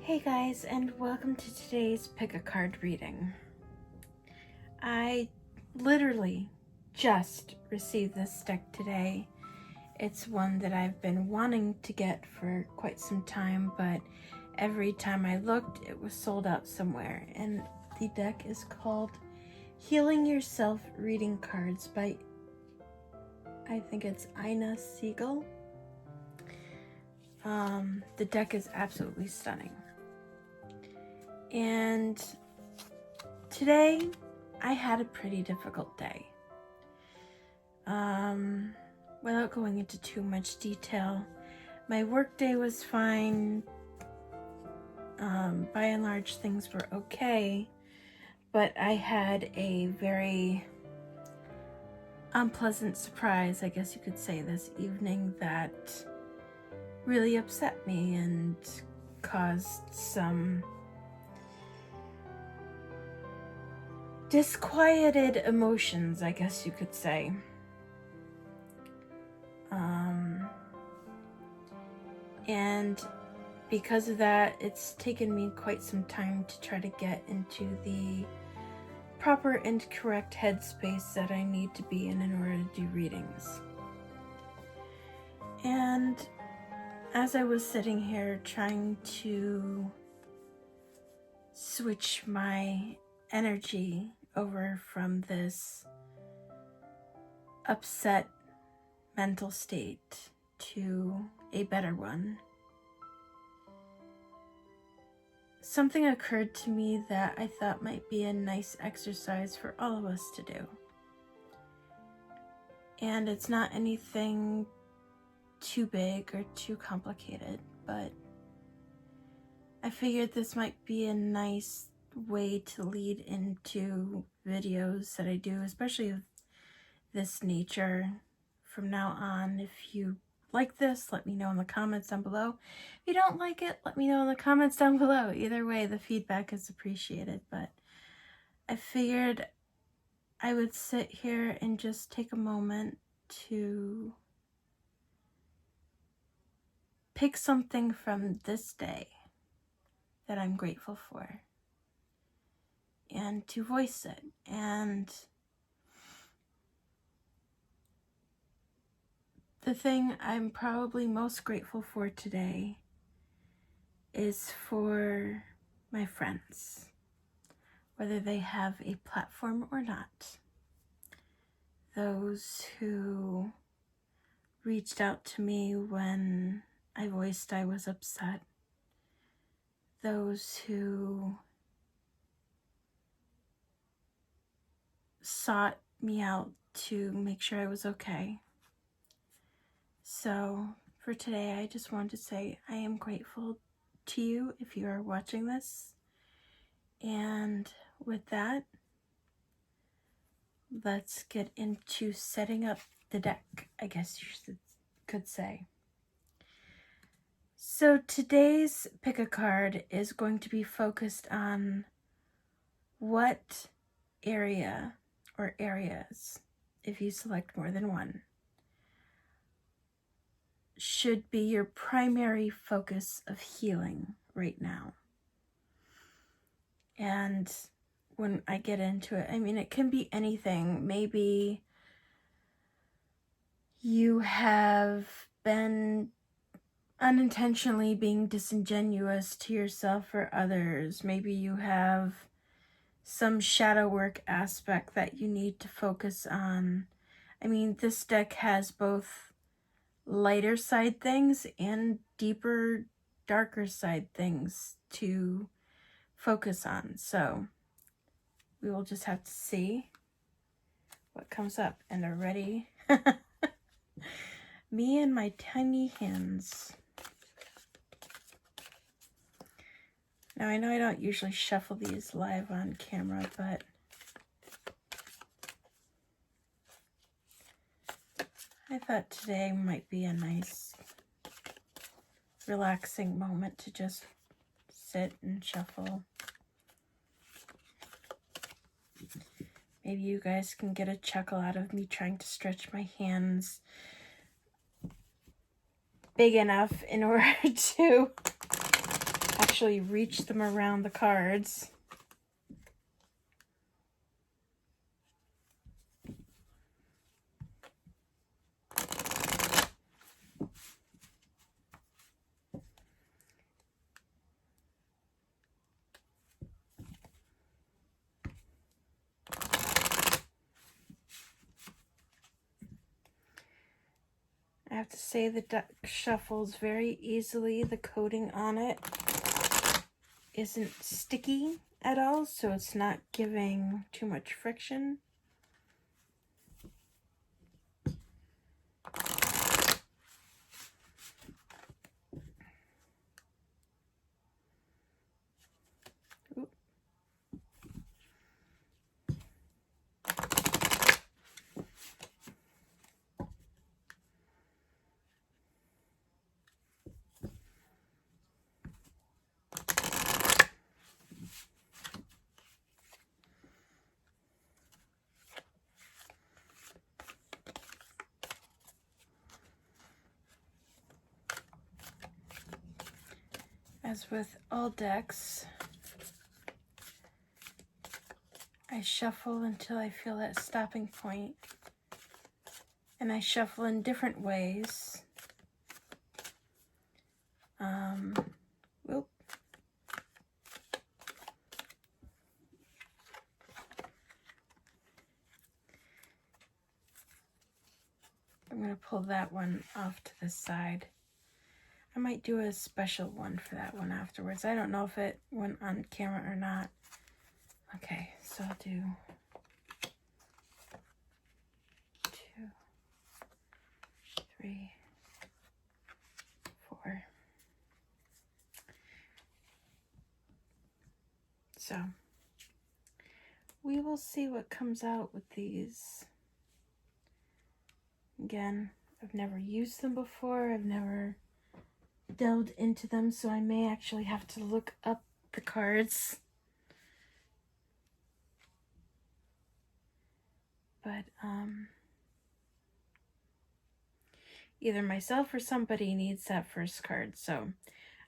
Hey guys, and welcome to today's Pickacard reading. I literally just received this deck today. It's one that I've been wanting to get for quite some time, but every time I looked, it was sold out somewhere. And the deck is called Healing Yourself Reading Cards by, I think it's Ina Siegel. The deck is absolutely stunning. And today I had a pretty difficult day. Without going into too much detail, my work day was fine. By and large, things were okay, but I had a very unpleasant surprise, I guess you could say, this evening that really upset me and caused some disquieted emotions, I guess you could say. And because of that, it's taken me quite some time to try to get into the proper and correct headspace that I need to be in order to do readings. And as I was sitting here trying to switch my energy over from this upset mental state to a better one, something occurred to me that I thought might be a nice exercise for all of us to do. And it's not anything too big or too complicated, but I figured this might be a nice way to lead into videos that I do, especially of this nature from now on. If you like this, let me know in the comments down below. If you don't like it, let me know in the comments down below. Either way, the feedback is appreciated, but I figured I would sit here and just take a moment to pick something from this day that I'm grateful for and to voice it. And the thing I'm probably most grateful for today is for my friends, whether they have a platform or not. Those who reached out to me when I voiced I was upset. Those who sought me out to make sure I was okay. So for today, I just wanted to say I am grateful to you if you are watching this. And with that, let's get into setting up the deck, I guess you could say. So today's pick a card is going to be focused on what area or areas, if you select more than one, should be your primary focus of healing right now. And when I get into it, I mean, it can be anything. Maybe you have been unintentionally being disingenuous to yourself or others. Maybe you have some shadow work aspect that you need to focus on. I mean, this deck has both lighter side things and deeper, darker side things to focus on. So we will just have to see what comes up. And are ready? Me and my tiny hands. Now I know I don't usually shuffle these live on camera, but I thought today might be a nice, relaxing moment to just sit and shuffle. Maybe you guys can get a chuckle out of me trying to stretch my hands big enough in order to actually reach them around the cards. I have to say the deck shuffles very easily. The coating on it isn't sticky at all, so it's not giving too much friction. Oop. As with all decks, I shuffle until I feel that stopping point, and I shuffle in different ways. Whoop. I'm going to pull that one off to the side. I might do a special one for that one afterwards. I don't know if it went on camera or not. Okay, so I'll do 2, 3, 4. So we will see what comes out with these. Again, I've never used them before. I've never delved into them, so I may actually have to look up the cards. But either myself or somebody needs that first card, so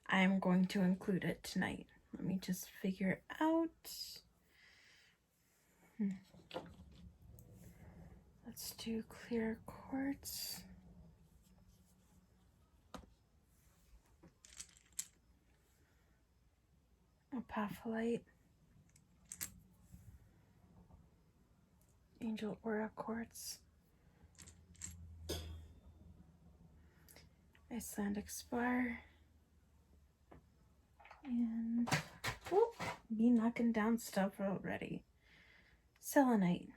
I'm going to include it tonight. Let me just figure it out. Let's do clear quartz. Apophyllite. Angel Aura Quartz. Icelandic Spar. And whoop, be knocking down stuff already. Selenite.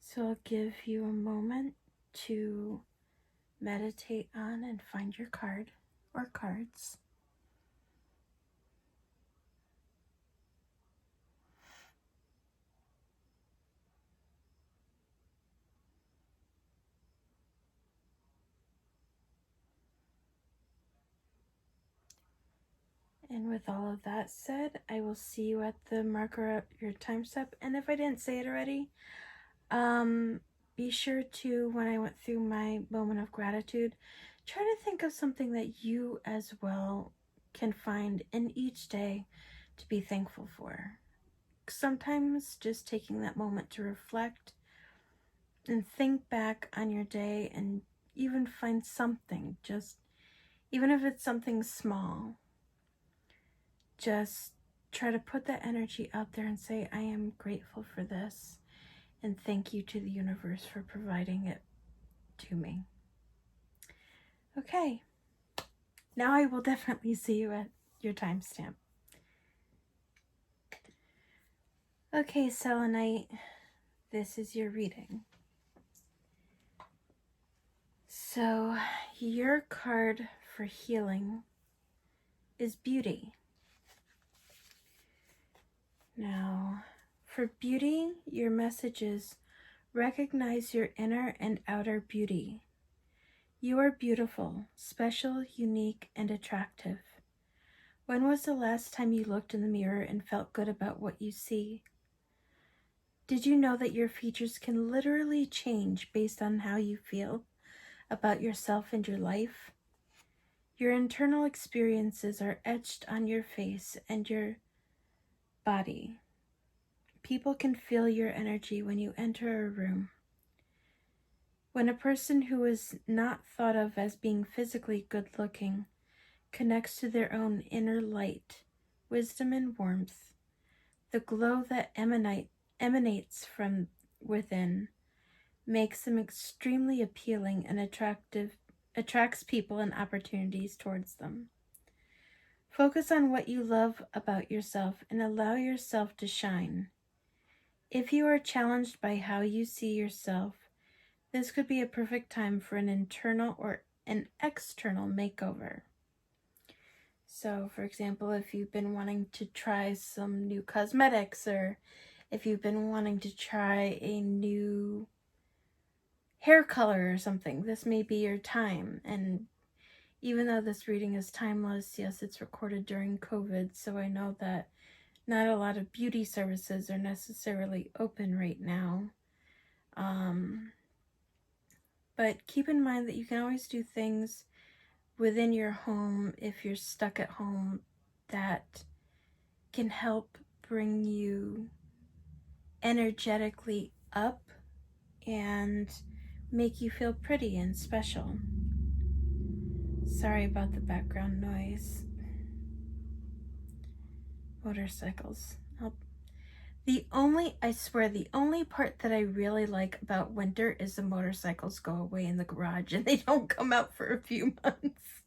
So I'll give you a moment to meditate on and find your card or cards. And with all of that said, I will see you at the marker at your time step. And if I didn't say it already, be sure to, when I went through my moment of gratitude, try to think of something that you as well can find in each day to be thankful for. Sometimes just taking that moment to reflect and think back on your day and even find something, just even if it's something small, just try to put that energy out there and say, I am grateful for this, and thank you to the universe for providing it to me. Okay, now I will definitely see you at your timestamp. Okay, Selenite, this is your reading. So, your card for healing is beauty. Now, for beauty, your message is recognize your inner and outer beauty. You are beautiful, special, unique, and attractive. When was the last time you looked in the mirror and felt good about what you see? Did you know that your features can literally change based on how you feel about yourself and your life? Your internal experiences are etched on your face and your body. People can feel your energy when you enter a room. When a person who is not thought of as being physically good-looking connects to their own inner light, wisdom, and warmth, the glow that emanates from within makes them extremely appealing and attracts people and opportunities towards them. Focus on what you love about yourself and allow yourself to shine. If you are challenged by how you see yourself, this could be a perfect time for an internal or an external makeover. So, for example, if you've been wanting to try some new cosmetics, or if you've been wanting to try a new hair color or something, this may be your time. And even though this reading is timeless, yes, it's recorded during COVID, so I know that not a lot of beauty services are necessarily open right now. But keep in mind that you can always do things within your home if you're stuck at home that can help bring you energetically up and make you feel pretty and special. Sorry about the background noise. Motorcycles. I swear, the only part that I really like about winter is the motorcycles go away in the garage and they don't come out for a few months.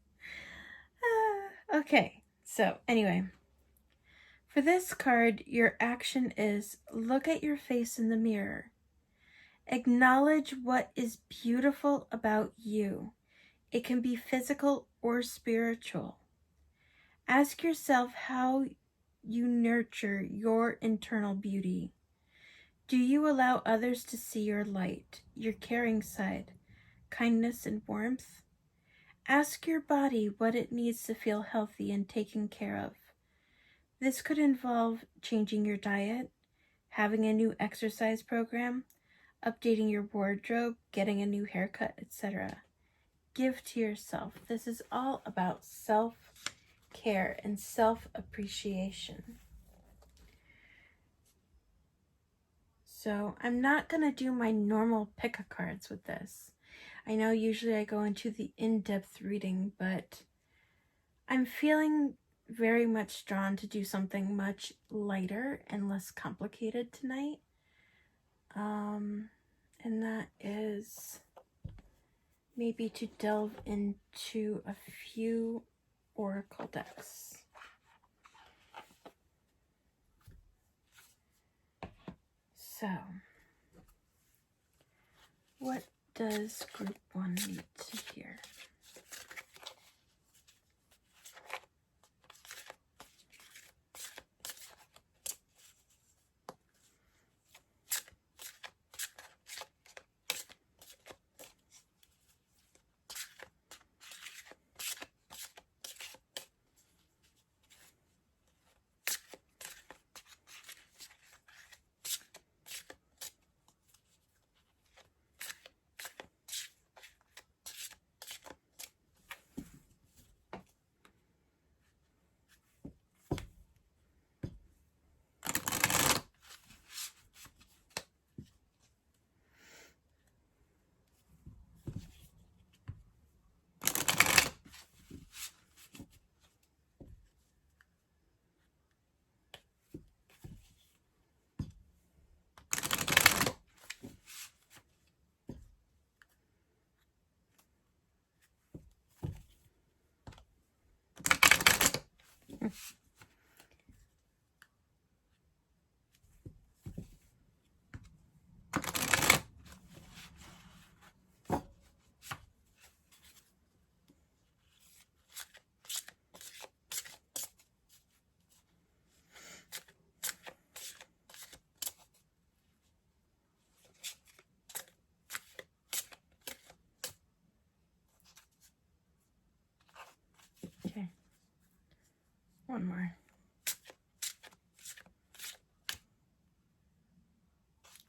Okay, so anyway. For this card, your action is look at your face in the mirror. Acknowledge what is beautiful about you. It can be physical or spiritual. Ask yourself how you nurture your internal beauty. Do you allow others to see your light, your caring side, kindness and warmth? Ask your body what it needs to feel healthy and taken care of. This could involve changing your diet, having a new exercise program, updating your wardrobe, getting a new haircut, etc. Give to yourself. This is all about self-care and self-appreciation. So I'm not going to do my normal Pickacard with this. I know usually I go into the in-depth reading, but I'm feeling very much drawn to do something much lighter and less complicated tonight. And that is maybe to delve into a few oracle decks. So, what does group 1 need to hear? Okay, one more.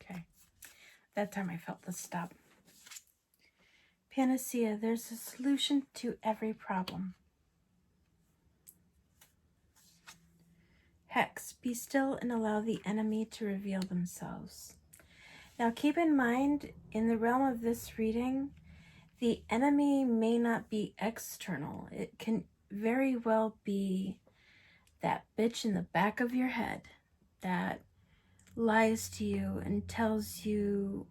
Okay, that time I felt the stop. Panacea, there's a solution to every problem. Hex, be still and allow the enemy to reveal themselves. Now keep in mind, in the realm of this reading, the enemy may not be external. It can very well be that bitch in the back of your head that lies to you and tells you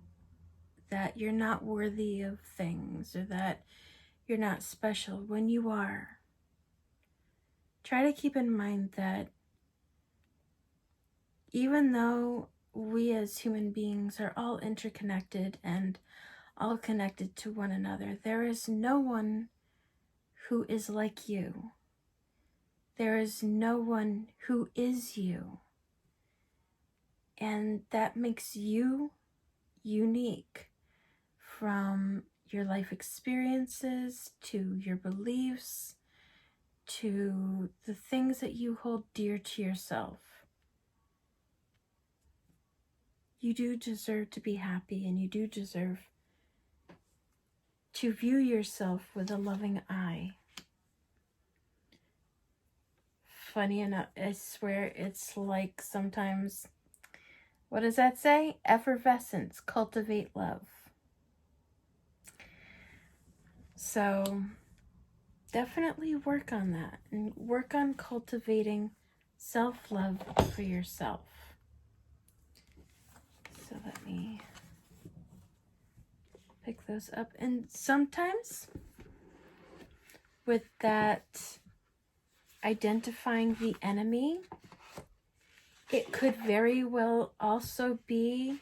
that you're not worthy of things or that you're not special when you are. Try to keep in mind that even though we as human beings are all interconnected and all connected to one another, there is no one who is like you. There is no one who is you. And that makes you unique, from your life experiences to your beliefs to the things that you hold dear to yourself. You do deserve to be happy, and you do deserve to view yourself with a loving eye. Funny enough, I swear it's like sometimes, what does that say? Effervescence, cultivate love. So definitely work on that and work on cultivating self-love for yourself. So let me pick those up. And sometimes with that identifying the enemy, it could very well also be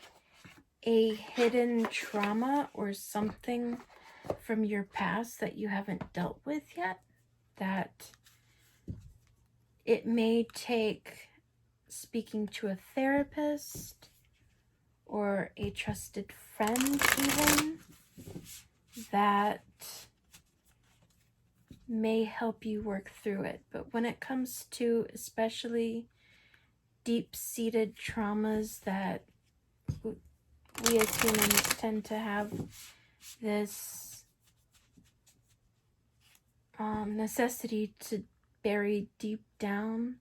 a hidden trauma or something from your past that you haven't dealt with yet, that it may take speaking to a therapist or a trusted friend even, that may help you work through it. But when it comes to especially deep-seated traumas that we as humans tend to have this necessity to bury deep down,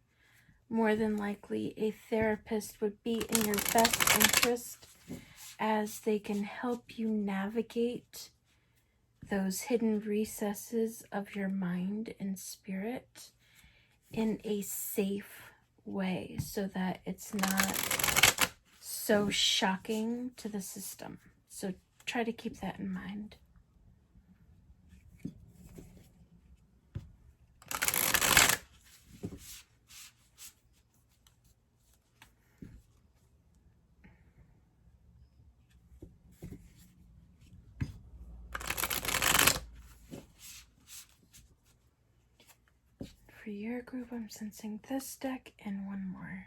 more than likely a therapist would be in your best interest, as they can help you navigate those hidden recesses of your mind and spirit in a safe way, so that it's not so shocking to the system. So try to keep that in mind. For your group, I'm sensing this deck and one more.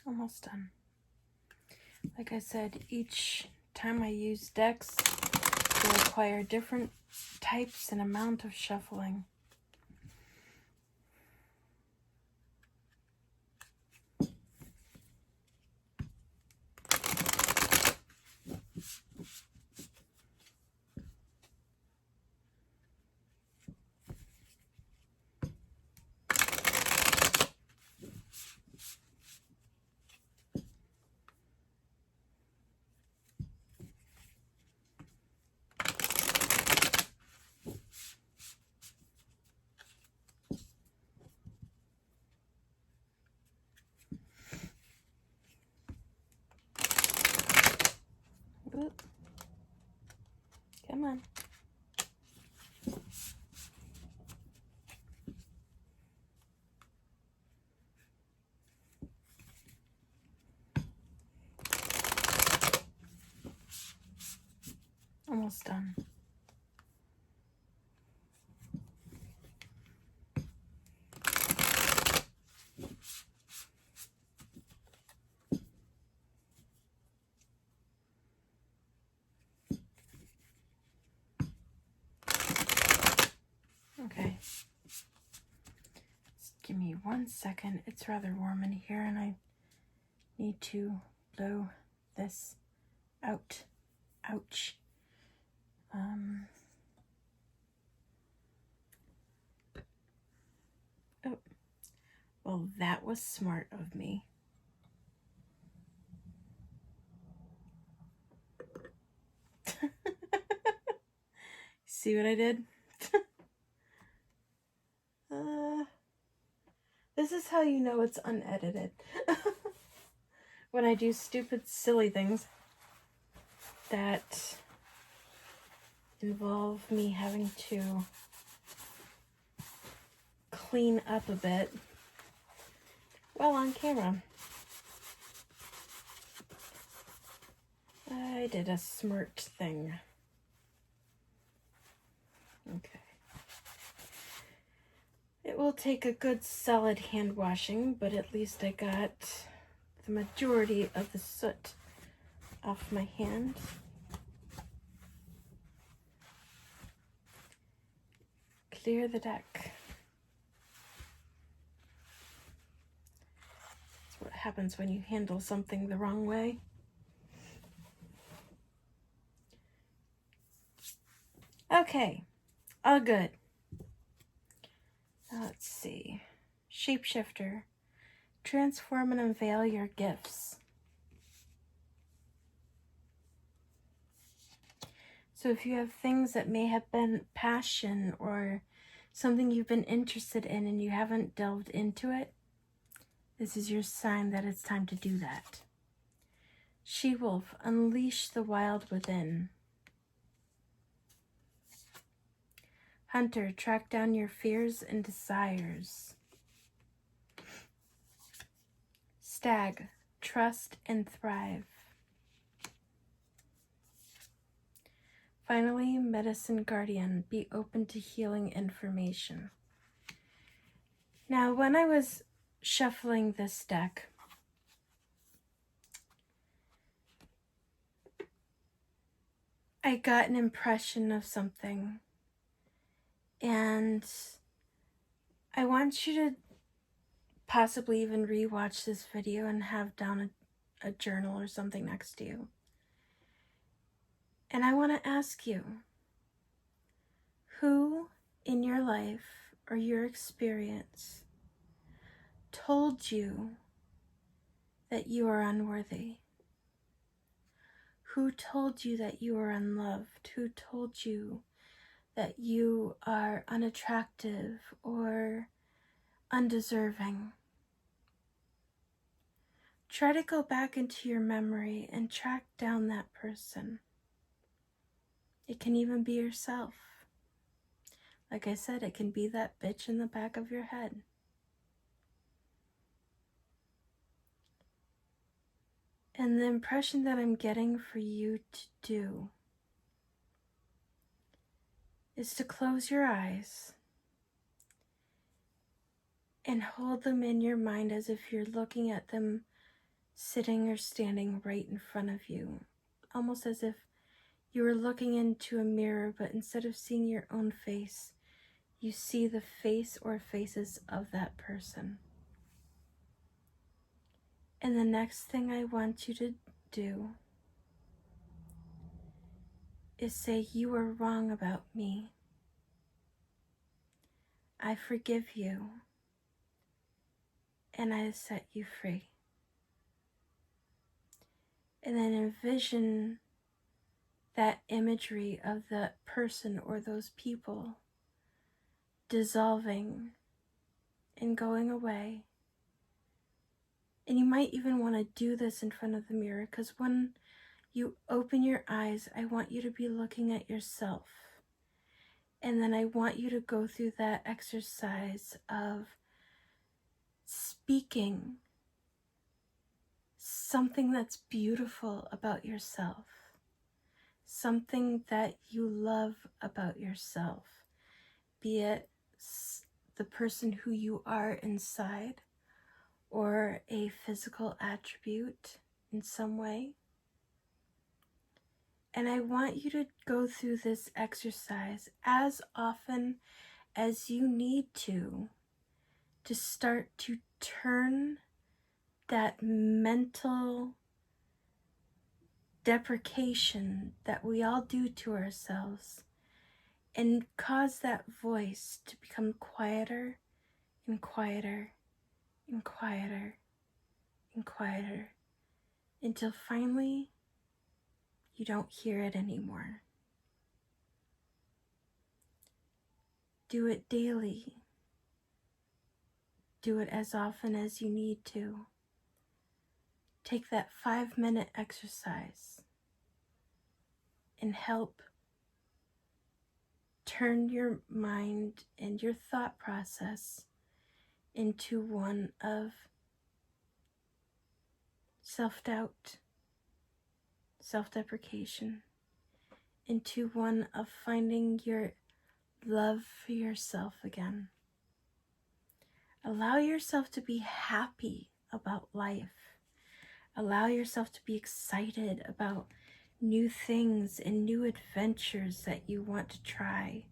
Almost done. Like I said, each time I use decks, they require different types and amount of shuffling. Oop. Come on. Almost done. me 1 second. It's rather warm in here and I need to blow this out. Ouch. Oh, well, that was smart of me. See what I did? This is how you know it's unedited. When I do stupid, silly things that involve me having to clean up a bit while on camera. I did a smart thing. Okay. It will take a good solid hand washing, but at least I got the majority of the soot off my hand. Clear the deck. That's what happens when you handle something the wrong way. Okay, all good. Now let's see. Shapeshifter. Transform and unveil your gifts. So if you have things that may have been passion or something you've been interested in and you haven't delved into it, this is your sign that it's time to do that. She-wolf, unleash the wild within. Hunter, track down your fears and desires. Stag, trust and thrive. Finally, medicine guardian, be open to healing information. Now, when I was shuffling this deck, I got an impression of something. And I want you to possibly even rewatch this video and have down a journal or something next to you. And I want to ask you, who in your life or your experience told you that you are unworthy? Who told you that you are unloved? Who told you that you are unattractive or undeserving? Try to go back into your memory and track down that person. It can even be yourself. Like I said, it can be that bitch in the back of your head. And the impression that I'm getting for you to do is to close your eyes and hold them in your mind as if you're looking at them sitting or standing right in front of you. Almost as if you were looking into a mirror, but instead of seeing your own face, you see the face or faces of that person. And the next thing I want you to do is say, you were wrong about me. I forgive you. And I set you free. And then envision that imagery of that person or those people dissolving and going away. And you might even want to do this in front of the mirror, because when you open your eyes, I want you to be looking at yourself. And then I want you to go through that exercise of speaking something that's beautiful about yourself, something that you love about yourself, be it the person who you are inside or a physical attribute in some way. And I want you to go through this exercise as often as you need to to start to turn that mental deprecation that we all do to ourselves and cause that voice to become quieter and quieter and quieter and quieter until finally you don't hear it anymore. Do it daily. Do it as often as you need to. Take that 5-minute exercise and help turn your mind and your thought process into one of self-doubt, self-deprecation, into one of finding your love for yourself again. Allow yourself to be happy about life. Allow yourself to be excited about new things and new adventures that you want to try.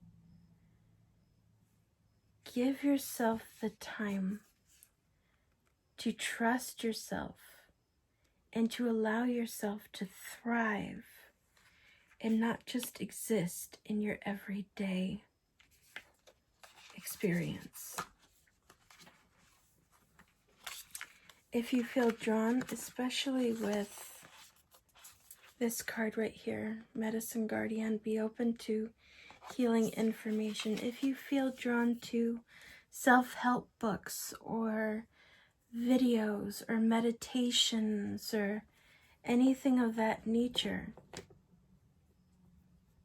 Give yourself the time to trust yourself and to allow yourself to thrive and not just exist in your everyday experience. If you feel drawn, especially with this card right here, Medicine Guardian, be open to healing information. If you feel drawn to self-help books or videos or meditations or anything of that nature,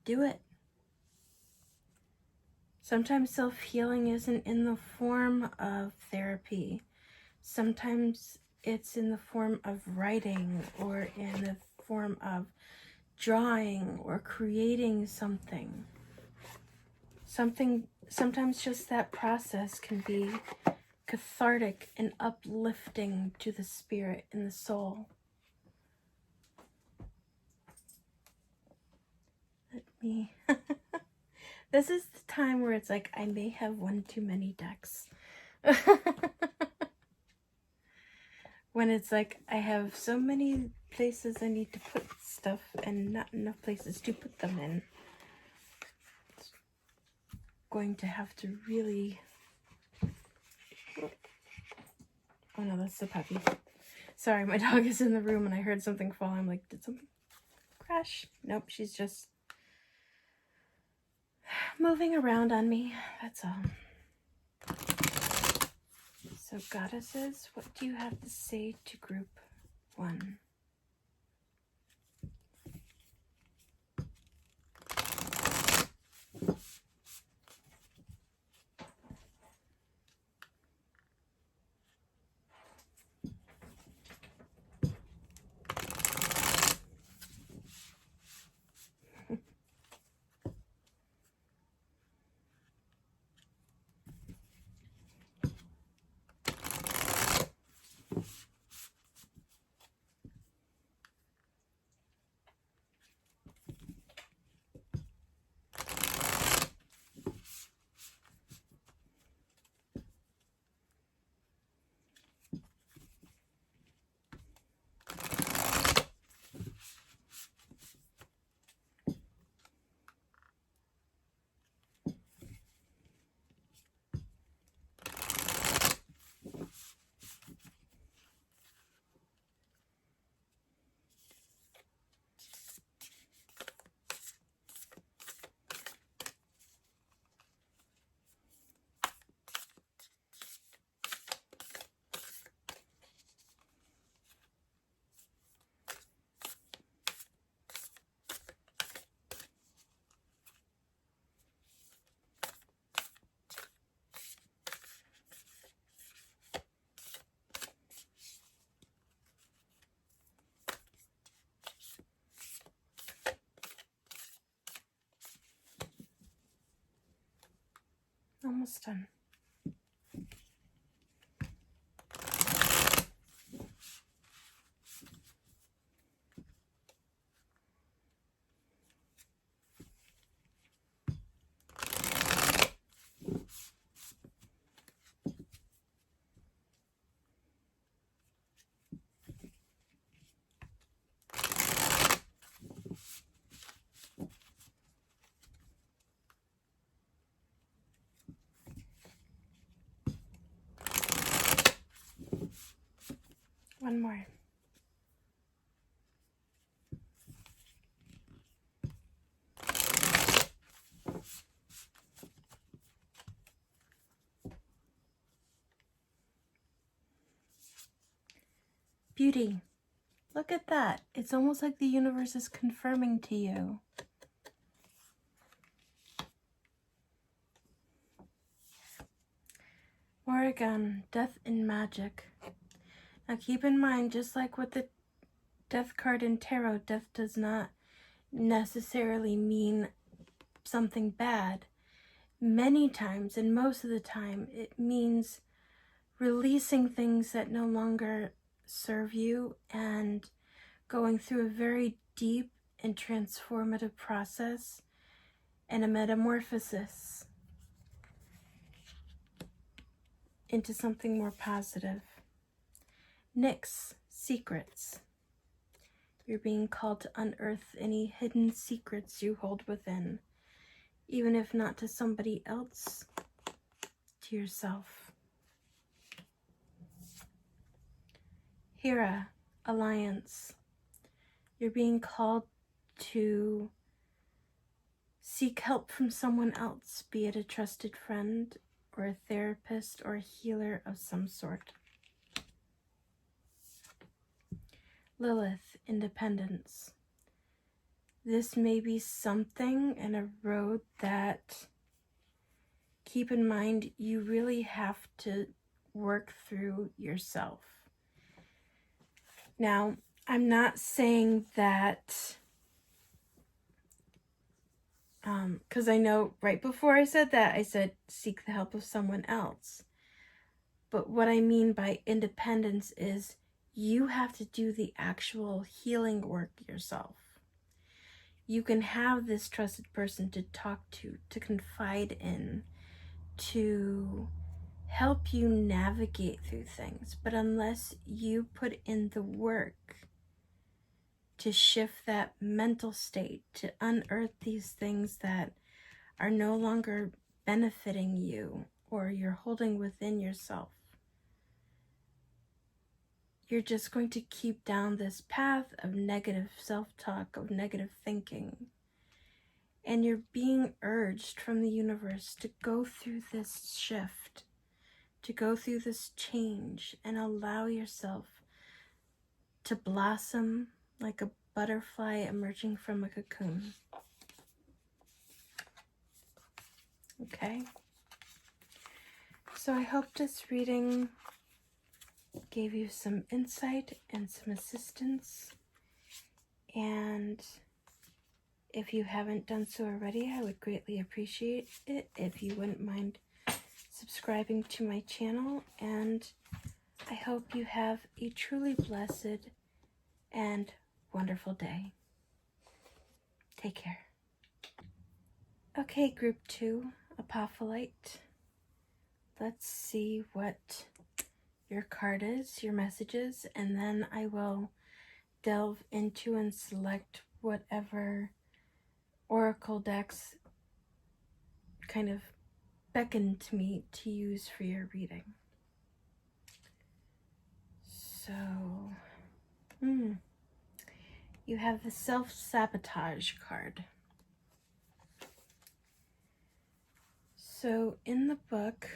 do it. Sometimes self-healing isn't in the form of therapy. Sometimes it's in the form of writing or in the form of drawing or creating something. Sometimes just that process can be cathartic and uplifting to the spirit and the soul. Let me... This is the time where it's like I may have one too many decks. When it's like I have so many places I need to put stuff and not enough places to put them in. It's going to have to really... Oh no, that's the puppy. Sorry, my dog is in the room and I heard something fall. I'm like, did something crash? Nope, she's just moving around on me. That's all. So goddesses, what do you have to say to group 1? Almost done. One more. Beauty. Look at that. It's almost like the universe is confirming to you. Oregon, death and magic. Now keep in mind, just like with the death card in tarot, death does not necessarily mean something bad. Many times, and most of the time, it means releasing things that no longer serve you and going through a very deep and transformative process and a metamorphosis into something more positive. Nyx, secrets. You're being called to unearth any hidden secrets you hold within, even if not to somebody else, to yourself. Hera, alliance. You're being called to seek help from someone else, be it a trusted friend or a therapist or a healer of some sort. Lilith, independence. This may be something and a road that, keep in mind, you really have to work through yourself. Now, I'm not saying that, because I know right before I said that, I said seek the help of someone else. But what I mean by independence is you have to do the actual healing work yourself. You can have this trusted person to talk to confide in, to help you navigate through things. But unless you put in the work to shift that mental state, to unearth these things that are no longer benefiting you or you're holding within yourself, you're just going to keep down this path of negative self-talk, of negative thinking. And you're being urged from the universe to go through this shift, to go through this change and allow yourself to blossom like a butterfly emerging from a cocoon. Okay? So I hope this reading gave you some insight and some assistance. And if you haven't done so already, I would greatly appreciate it if you wouldn't mind subscribing to my channel. And I hope you have a truly blessed and wonderful day. Take care. Okay, group 2, Apophyllite. Let's see what your card is, your messages, and then I will delve into and select whatever oracle decks kind of beckon to me to use for your reading. So, you have the self-sabotage card. So in the book,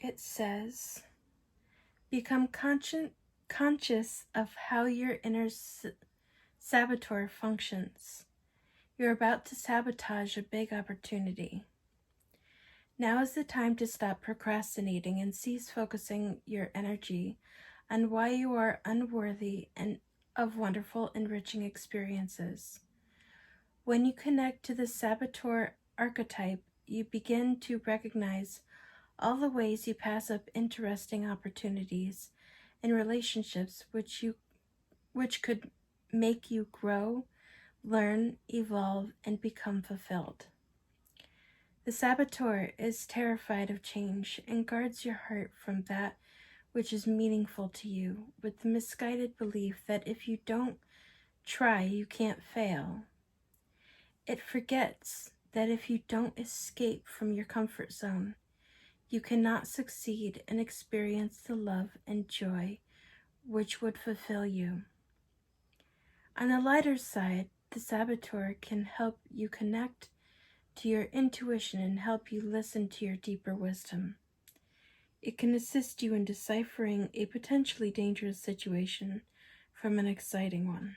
it says, become conscious of how your inner saboteur functions. You're about to sabotage a big opportunity. Now is the time to stop procrastinating and cease focusing your energy on why you are unworthy and of wonderful, enriching experiences. When you connect to the saboteur archetype, you begin to recognize all the ways you pass up interesting opportunities and relationships which could make you grow, learn, evolve, and become fulfilled. The saboteur is terrified of change and guards your heart from that which is meaningful to you, with the misguided belief that if you don't try, you can't fail. It forgets that if you don't escape from your comfort zone, You cannot succeed and experience the love and joy which would fulfill you. On the lighter side, the saboteur can help you connect to your intuition and help you listen to your deeper wisdom. It can assist you in deciphering a potentially dangerous situation from an exciting one.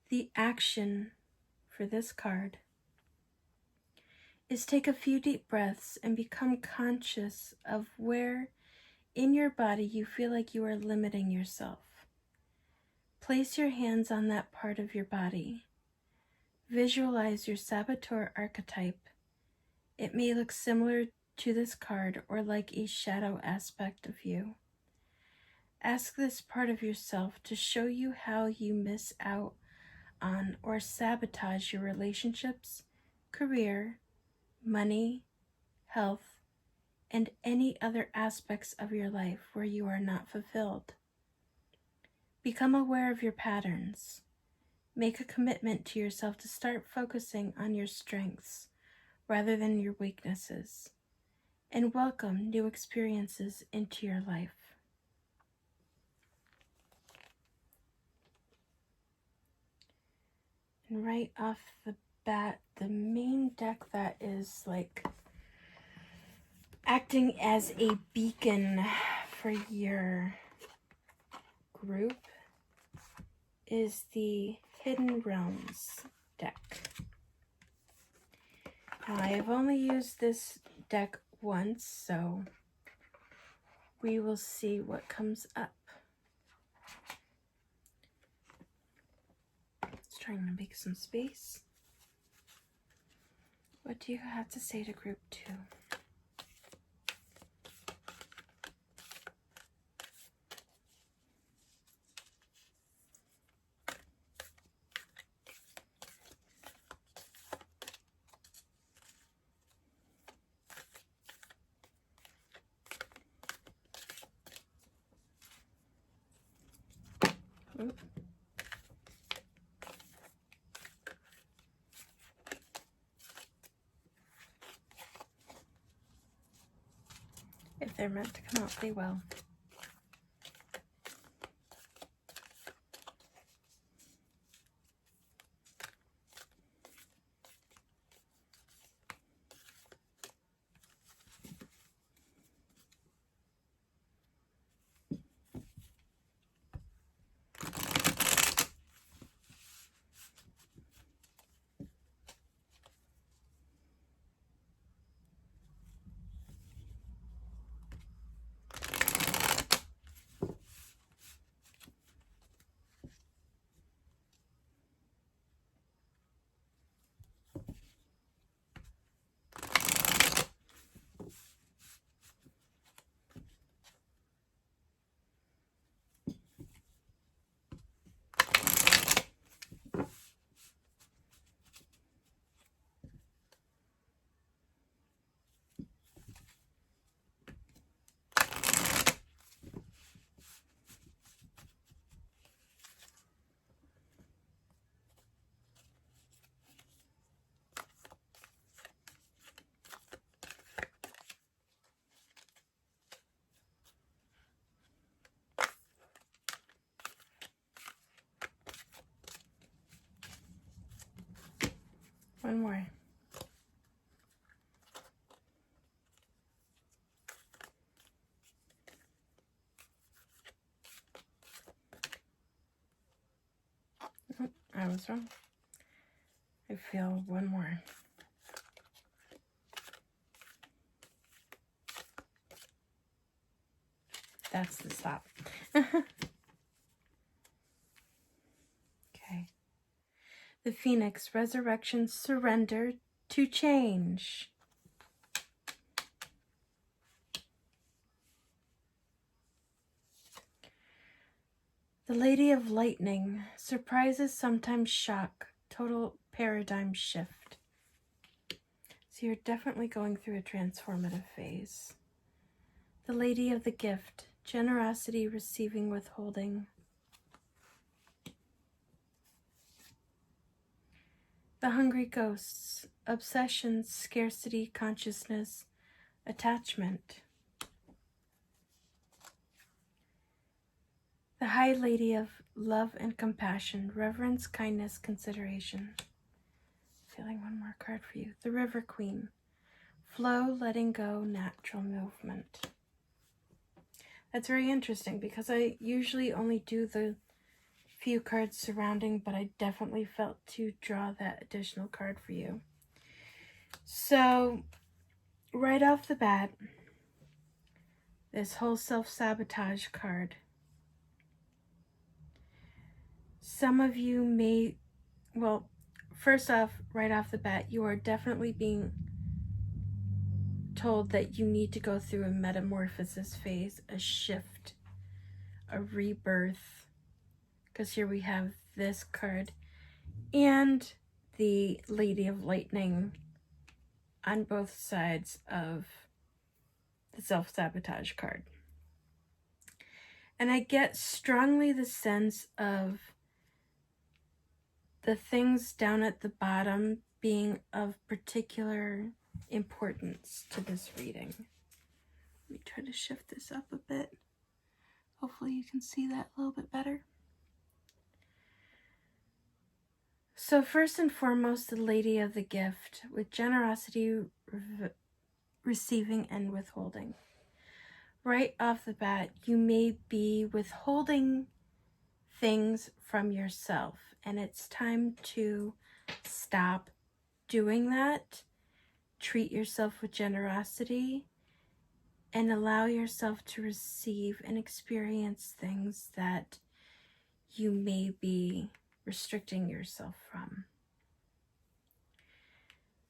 The action for this card is take a few deep breaths and become conscious of where in your body you feel like you are limiting yourself. Place your hands on that part of your body. Visualize your saboteur archetype. It may look similar to this card or like a shadow aspect of you. Ask this part of yourself to show you how you miss out on or sabotage your relationships, career, money, health, and any other aspects of your life where you are not fulfilled. Become aware of your patterns. Make a commitment to yourself to start focusing on your strengths rather than your weaknesses, and welcome new experiences into your life. And right off the bat, the main deck that is like acting as a beacon for your group is the Hidden Realms deck. Now, I have only used this deck once, so we will see what comes up. Just trying to make some space. What do you have to say to group 2? Oop. If they're meant to come out, they will. One more. Oh, I was wrong. I feel one more. That's the stop. Okay. The Phoenix, resurrection, surrender to change. The Lady of Lightning, surprises sometimes shock, total paradigm shift. So you're definitely going through a transformative phase. The Lady of the Gift, generosity, receiving, withholding. The hungry ghosts, obsession, scarcity, consciousness, attachment. The High Lady of love and compassion, reverence, kindness, consideration. Feeling one more card for you. The River Queen, flow, letting go, natural movement. That's very interesting because I usually only do the few cards surrounding, but I definitely felt to draw that additional card for you. So, right off the bat, this whole self-sabotage card. Some of you may, well, first off, right off the bat, you are definitely being told that you need to go through a metamorphosis phase, a shift, a rebirth, because here we have this card and the Lady of Lightning on both sides of the self-sabotage card. And I get strongly the sense of the things down at the bottom being of particular importance to this reading. Let me try to shift this up a bit. Hopefully you can see that a little bit better. So first and foremost, the Lady of the Gift, with generosity, receiving, and withholding. Right off the bat, you may be withholding things from yourself, and it's time to stop doing that. Treat yourself with generosity and allow yourself to receive and experience things that you may be restricting yourself from.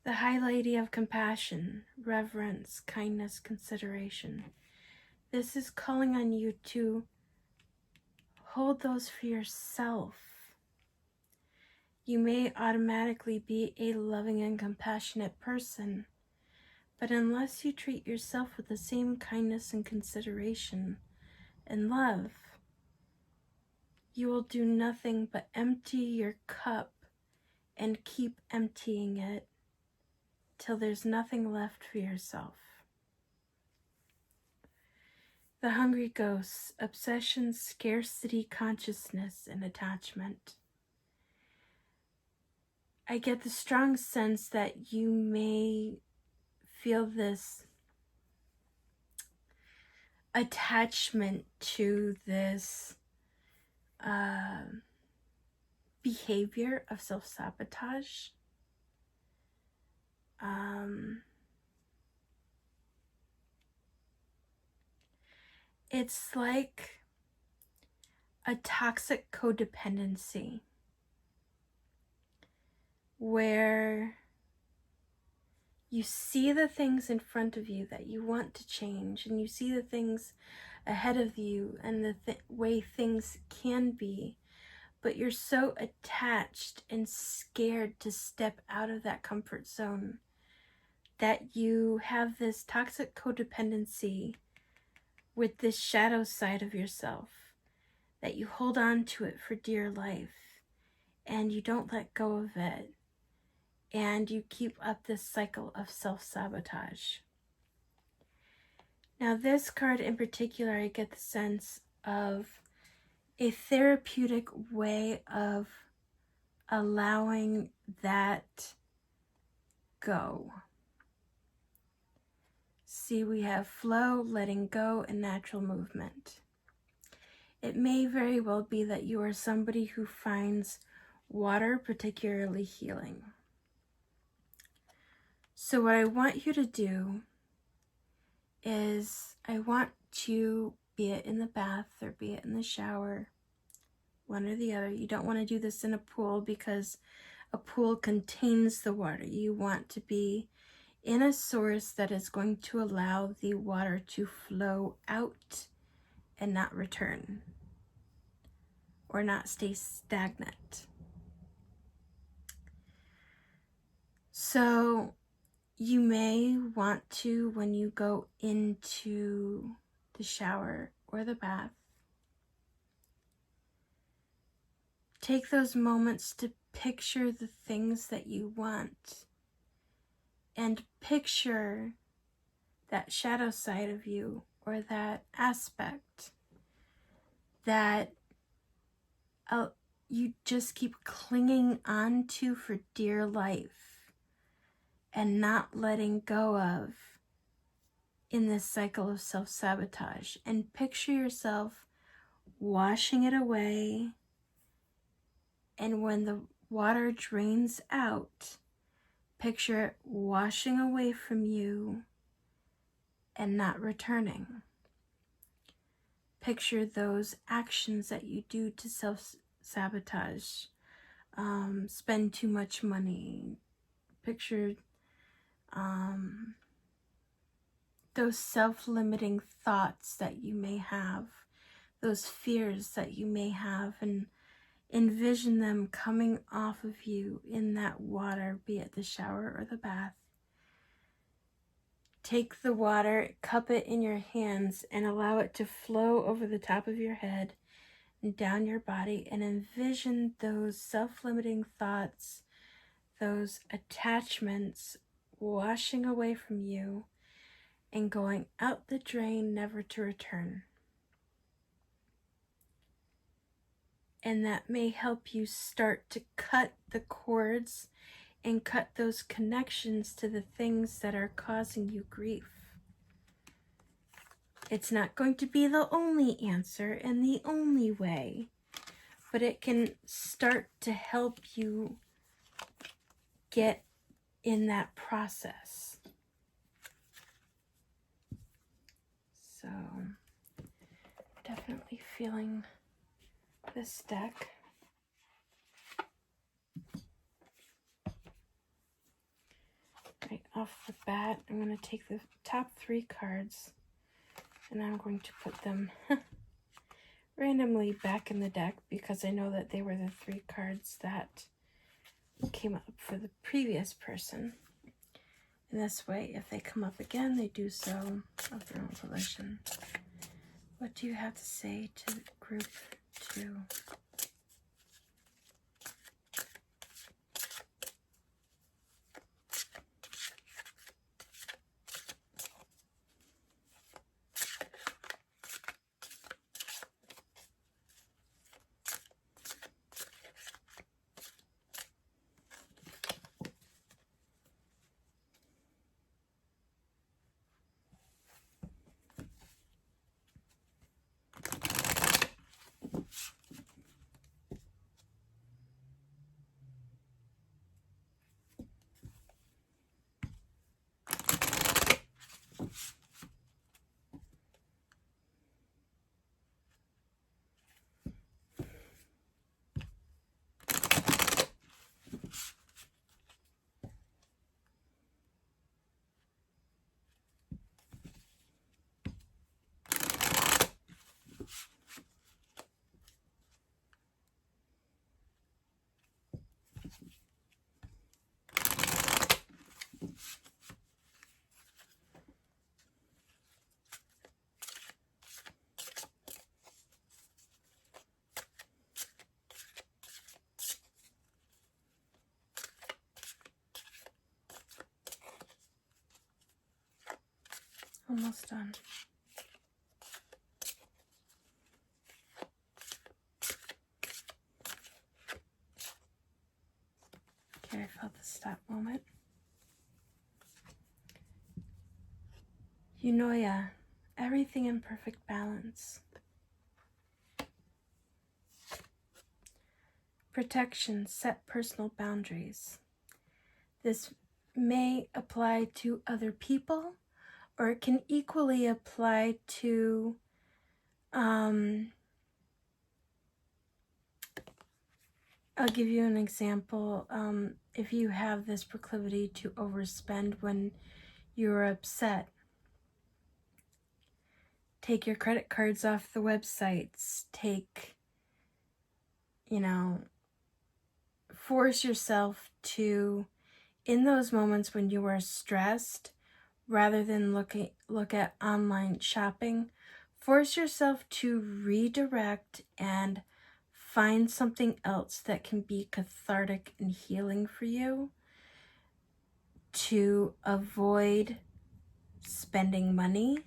The High Lady of Compassion, reverence, kindness, consideration. This is calling on you to hold those for yourself. You may automatically be a loving and compassionate person, but unless you treat yourself with the same kindness and consideration and love, you will do nothing but empty your cup and keep emptying it till there's nothing left for yourself. The Hungry Ghosts, obsession, scarcity, consciousness, and attachment. I get the strong sense that you may feel this attachment to this behavior of self-sabotage. It's like a toxic codependency where you see the things in front of you that you want to change, and you see the things ahead of you and the way things can be, but you're so attached and scared to step out of that comfort zone that you have this toxic codependency with this shadow side of yourself, that you hold on to it for dear life and you don't let go of it, and you keep up this cycle of self-sabotage. Now this card in particular, I get the sense of a therapeutic way of allowing that go. See, we have flow, letting go, and natural movement. It may very well be that you are somebody who finds water particularly healing. So what I want you to do is I want you, be it in the bath or be it in the shower, one or the other. You don't want to do this in a pool because a pool contains the water. You want to be in a source that is going to allow the water to flow out and not return or not stay stagnant. So you may want to, when you go into the shower or the bath, take those moments to picture the things that you want, and picture that shadow side of you, or that aspect that you just keep clinging on to for dear life and not letting go of in this cycle of self-sabotage. And picture yourself washing it away, and when the water drains out, picture it washing away from you and not returning. Picture those actions that you do to self-sabotage. Spend too much money. Picture those self-limiting thoughts that you may have, those fears that you may have, and envision them coming off of you in that water, be it the shower or the bath. Take the water, cup it in your hands, and allow it to flow over the top of your head and down your body, and envision those self-limiting thoughts, those attachments washing away from you and going out the drain, never to return. And that may help you start to cut the cords and cut those connections to the things that are causing you grief. It's not going to be the only answer and the only way, but it can start to help you get in that process. So, definitely feeling this deck. Right off the bat, I'm going to take the top 3 cards and I'm going to put them randomly back in the deck, because I know that they were the 3 cards that came up for the previous person. And this way, if they come up again, they do so of their own volition. What do you have to say to group 2? Almost done. Okay, I felt the stop moment. Eunoia, everything in perfect balance. Protection, set personal boundaries. This may apply to other people, or it can equally apply to I'll give you an example. If you have this proclivity to overspend when you're upset, take your credit cards off the websites. Force yourself to, in those moments when you are stressed, rather than look at online shopping, force yourself to redirect and find something else that can be cathartic and healing for you to avoid spending money.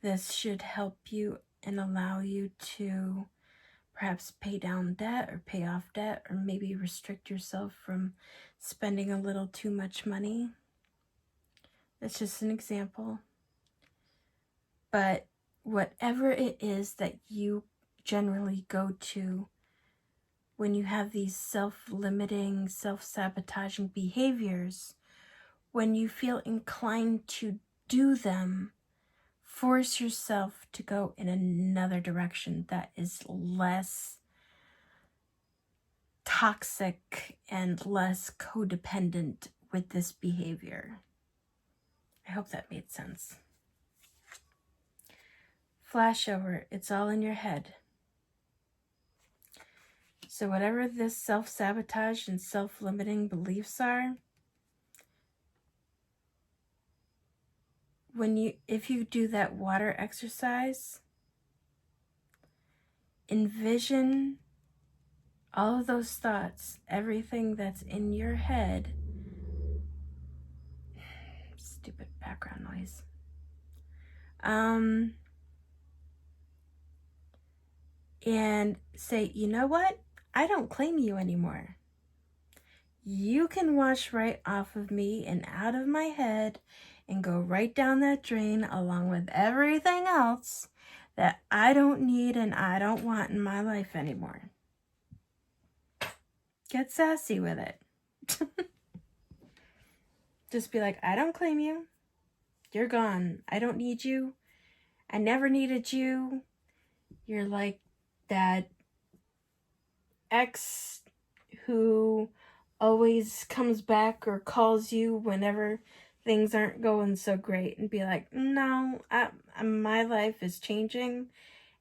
This should help you and allow you to perhaps pay down debt or pay off debt, or maybe restrict yourself from spending a little too much money. That's just an example. But whatever it is that you generally go to when you have these self-limiting, self-sabotaging behaviors, when you feel inclined to do them, force yourself to go in another direction that is less toxic and less codependent with this behavior. I hope that made sense. Flashover, it's all in your head. So whatever this self-sabotage and self-limiting beliefs are, if you do that water exercise, envision all of those thoughts, everything that's in your head. Stupid background noise. And say, you know what? I don't claim you anymore. You can wash right off of me and out of my head and go right down that drain along with everything else that I don't need and I don't want in my life anymore. Get sassy with it. Just be like, I don't claim you. You're gone. I don't need you. I never needed you. You're like that ex who always comes back or calls you whenever things aren't going so great, and be like, no, my life is changing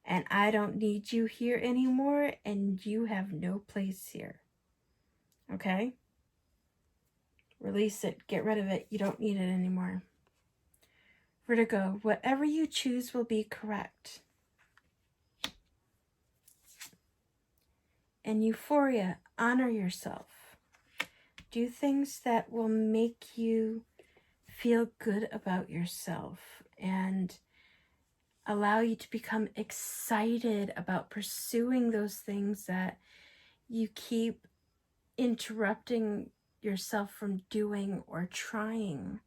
and I don't need you here anymore and you have no place here. Okay? Release it. Get rid of it. You don't need it anymore. Vertigo, whatever you choose will be correct. And Euphoria, honor yourself. Do things that will make you feel good about yourself and allow you to become excited about pursuing those things that you keep interrupting yourself from doing or trying.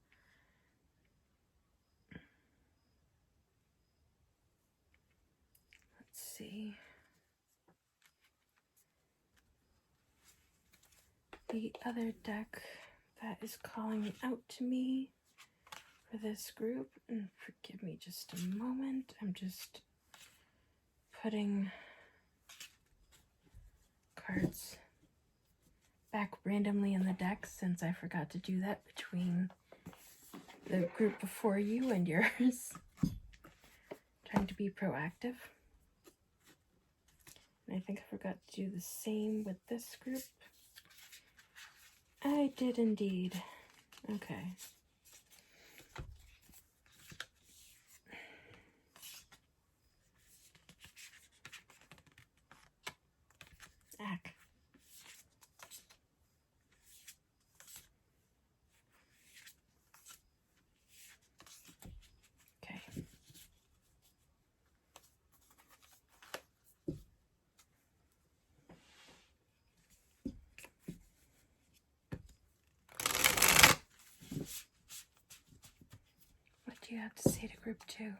Let's see. The other deck that is calling out to me for this group, and forgive me just a moment, I'm just putting cards back randomly in the deck since I forgot to do that between the group before you and yours. Trying to be proactive. And I think I forgot to do the same with this group. I did indeed. Okay. Ack. Okay. What do you have to say to group 2?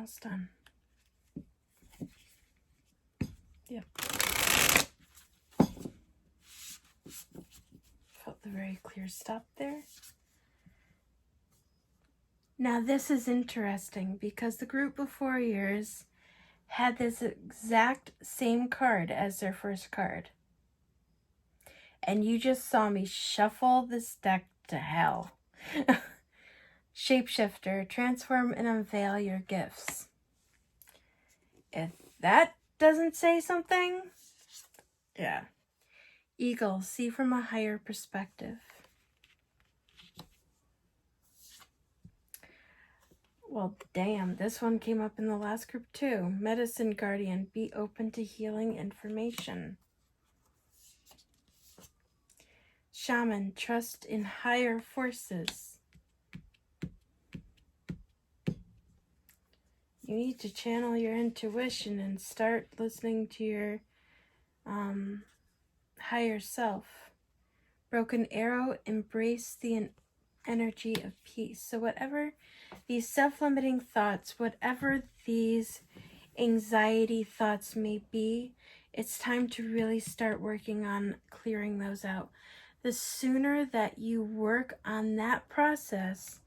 almost done. Yep. Felt the very clear stop there. Now this is interesting because the group before yours had this exact same card as their first card. And you just saw me shuffle this deck to hell. Shapeshifter, transform and unveil your gifts. If that doesn't say something, yeah. Eagle, see from a higher perspective. Well, damn, this one came up in the last group too. Medicine Guardian, be open to healing information. Shaman, trust in higher forces. You need to channel your intuition and start listening to your higher self. Broken Arrow, embrace the energy of peace. So whatever these self-limiting thoughts, whatever these anxiety thoughts may be, it's time to really start working on clearing those out. The sooner that you work on that process,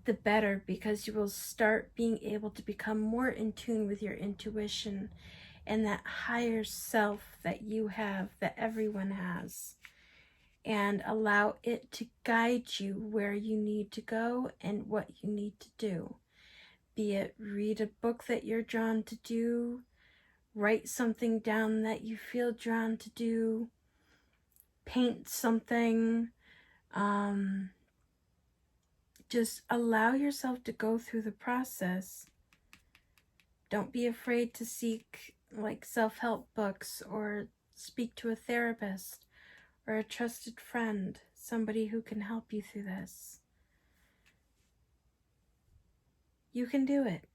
the better, because you will start being able to become more in tune with your intuition and that higher self that you have, that everyone has, and allow it to guide you where you need to go and what you need to do. Be it read a book that you're drawn to do, write something down that you feel drawn to do, paint something, just allow yourself to go through the process. Don't be afraid to seek like self-help books or speak to a therapist or a trusted friend, somebody who can help you through this. You can do it.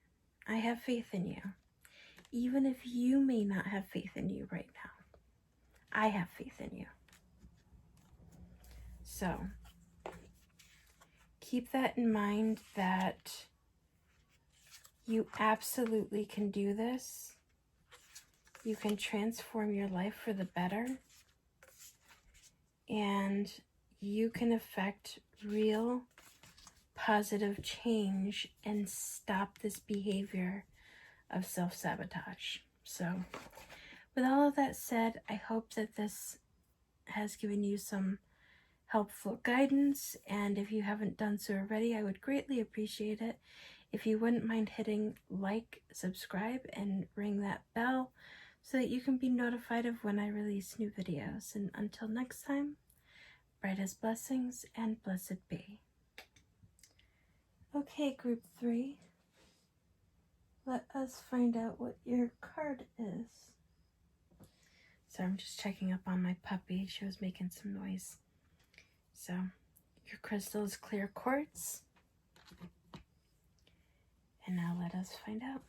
I have faith in you. Even if you may not have faith in you right now, I have faith in you. So, keep that in mind, that you absolutely can do this. You can transform your life for the better. And you can affect real positive change and stop this behavior of self-sabotage. So, with all of that said, I hope that this has given you some helpful guidance, and if you haven't done so already, I would greatly appreciate it if you wouldn't mind hitting like, subscribe, and ring that bell so that you can be notified of when I release new videos. And until next time, brightest blessings and blessed be. Okay, group 3, let us find out what your card is. So I'm just checking up on my puppy. She was making some noise. So your crystal is clear quartz. And now let us find out.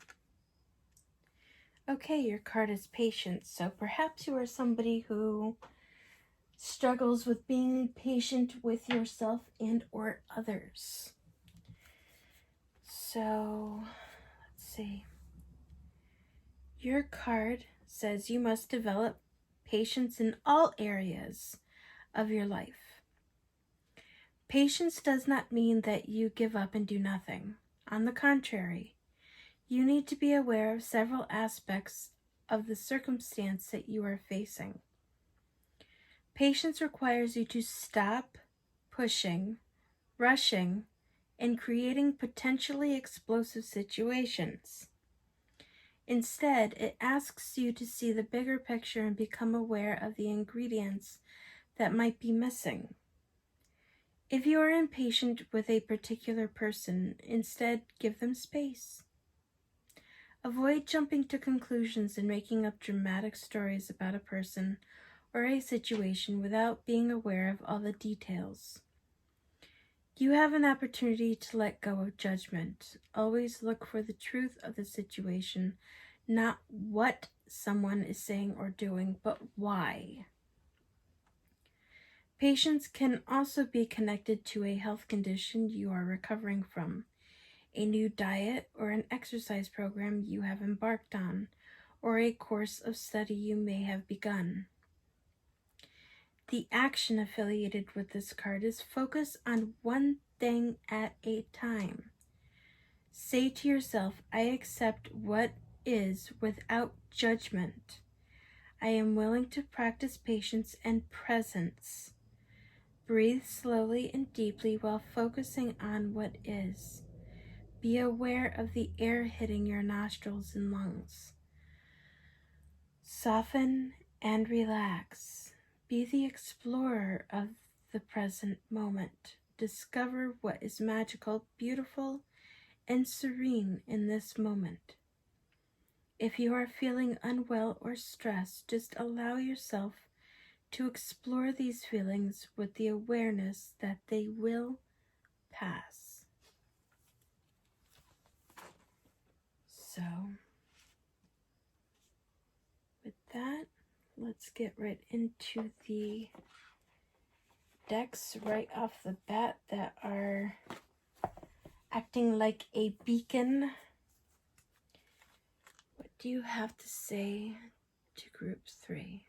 Okay, your card is patience. So perhaps you are somebody who struggles with being patient with yourself and or others. So let's see. Your card says you must develop patience in all areas of your life. Patience does not mean that you give up and do nothing. On the contrary, you need to be aware of several aspects of the circumstance that you are facing. Patience requires you to stop pushing, rushing, and creating potentially explosive situations. Instead, it asks you to see the bigger picture and become aware of the ingredients that might be missing. If you are impatient with a particular person, instead give them space. Avoid jumping to conclusions and making up dramatic stories about a person or a situation without being aware of all the details. You have an opportunity to let go of judgment. Always look for the truth of the situation, not what someone is saying or doing, but why. Patience can also be connected to a health condition you are recovering from. a new diet or an exercise program you have embarked on, or a course of study you may have begun. The action affiliated with this card is focus on one thing at a time. Say to yourself, I accept what is without judgment. I am willing to practice patience and presence. Breathe slowly and deeply while focusing on what is. Be aware of the air hitting your nostrils and lungs. Soften and relax. Be the explorer of the present moment. Discover what is magical, beautiful, and serene in this moment. If you are feeling unwell or stressed, just allow yourself to explore these feelings with the awareness that they will pass. So, with that, let's get right into the decks right off the bat that are acting like a beacon. What do you have to say to group 3?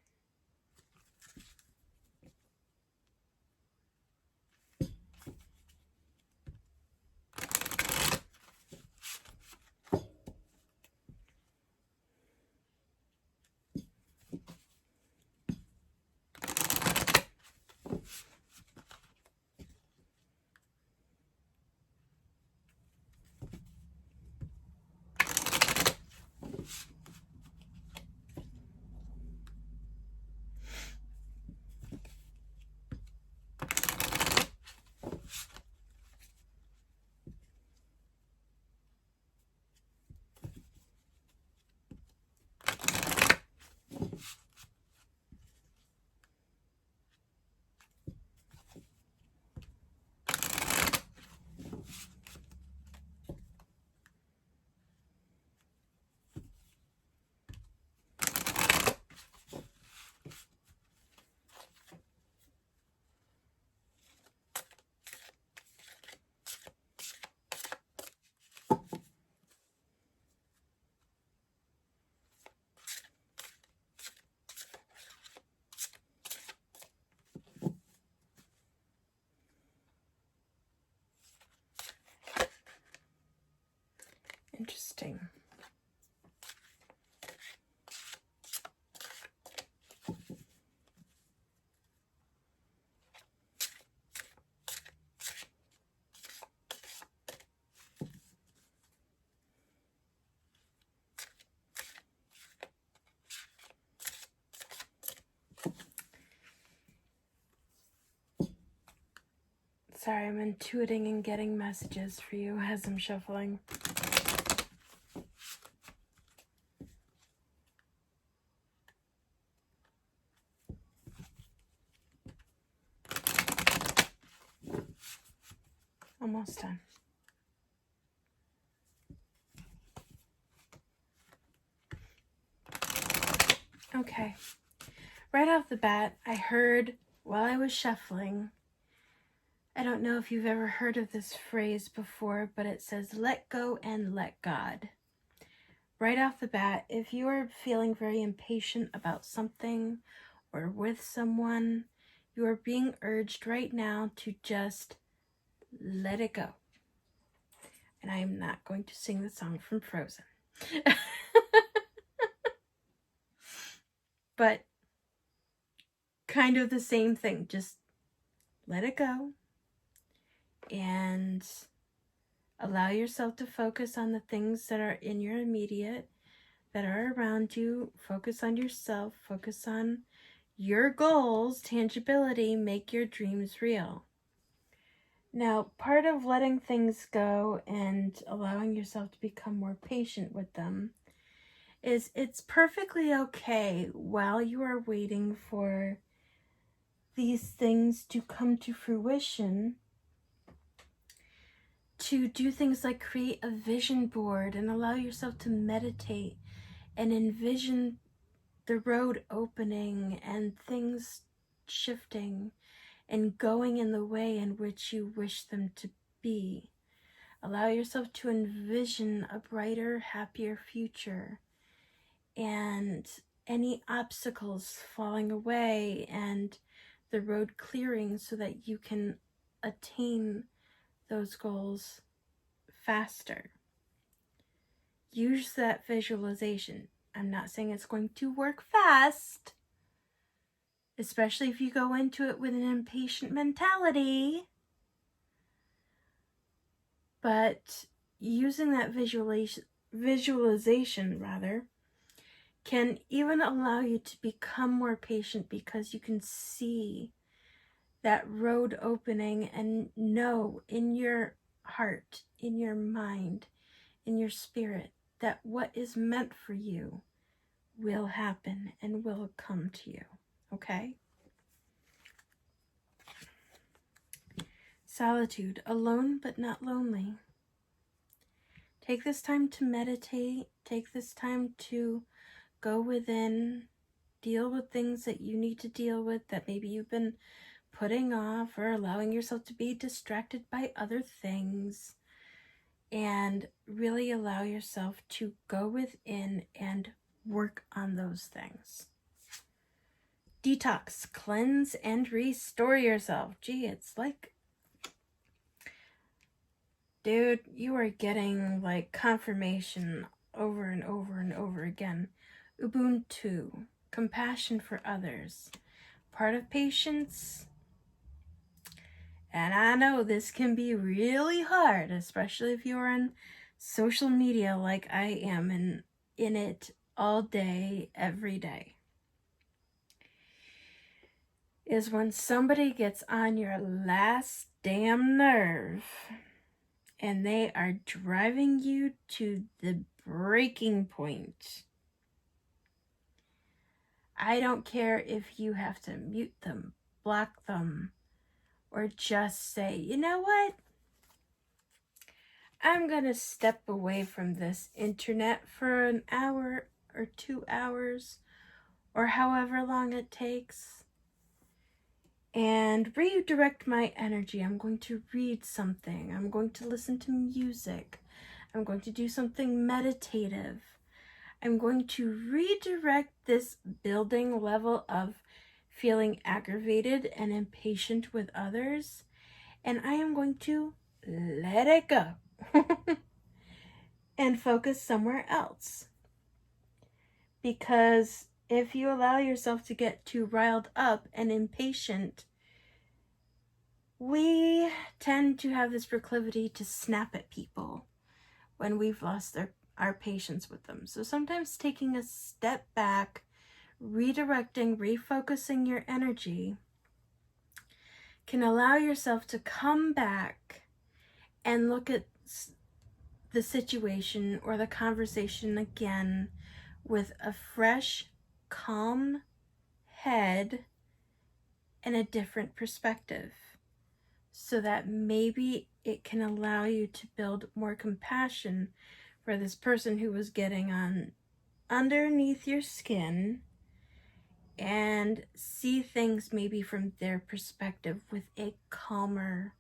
Interesting. Sorry, I'm intuiting and getting messages for you as I'm shuffling. Almost done. Okay. Right off the bat, I heard while I was shuffling, I don't know if you've ever heard of this phrase before, but it says, let go and let God. Right off the bat, if you are feeling very impatient about something or with someone, you are being urged right now to just let it go. And I am not going to sing the song from Frozen. But kind of the same thing. Just let it go and allow yourself to focus on the things that are in your immediate, that are around you. Focus on yourself. Focus on your goals, tangibility, make your dreams real. Now, part of letting things go and allowing yourself to become more patient with them is it's perfectly okay while you are waiting for these things to come to fruition to do things like create a vision board and allow yourself to meditate and envision the road opening and things shifting and going in the way in which you wish them to be. Allow yourself to envision a brighter, happier future, and any obstacles falling away and the road clearing so that you can attain those goals faster. Use that visualization. I'm not saying it's going to work fast, especially if you go into it with an impatient mentality, but using that visualization can even allow you to become more patient, because you can see that road opening and know in your heart, in your mind, in your spirit, that what is meant for you will happen and will come to you. Okay? Solitude, alone but not lonely. Take this time to meditate. Take this time to go within, deal with things that you need to deal with that maybe you've been putting off, or allowing yourself to be distracted by other things, and really allow yourself to go within and work on those things. Detox, cleanse, and restore yourself. Gee, it's like, dude, you are getting like confirmation over and over and over again. Ubuntu, compassion for others, part of patience. And I know this can be really hard, especially if you're on social media like I am, and in it all day, every day. Is when somebody gets on your last damn nerve and they are driving you to the breaking point. I don't care if you have to mute them, block them, or just say, you know what? I'm going to step away from this internet for an hour or 2 hours, or however long it takes, and redirect my energy. I'm going to read something. I'm going to listen to music. I'm going to do something meditative. I'm going to redirect this building level of feeling aggravated and impatient with others, and I am going to let it go and focus somewhere else. Because if you allow yourself to get too riled up and impatient, we tend to have this proclivity to snap at people when we've lost our patience with them. So sometimes taking a step back, redirecting, refocusing your energy can allow yourself to come back and look at the situation or the conversation again with a fresh, calm head and a different perspective, so that maybe it can allow you to build more compassion for this person who was getting on underneath your skin, and see things maybe from their perspective with a calmer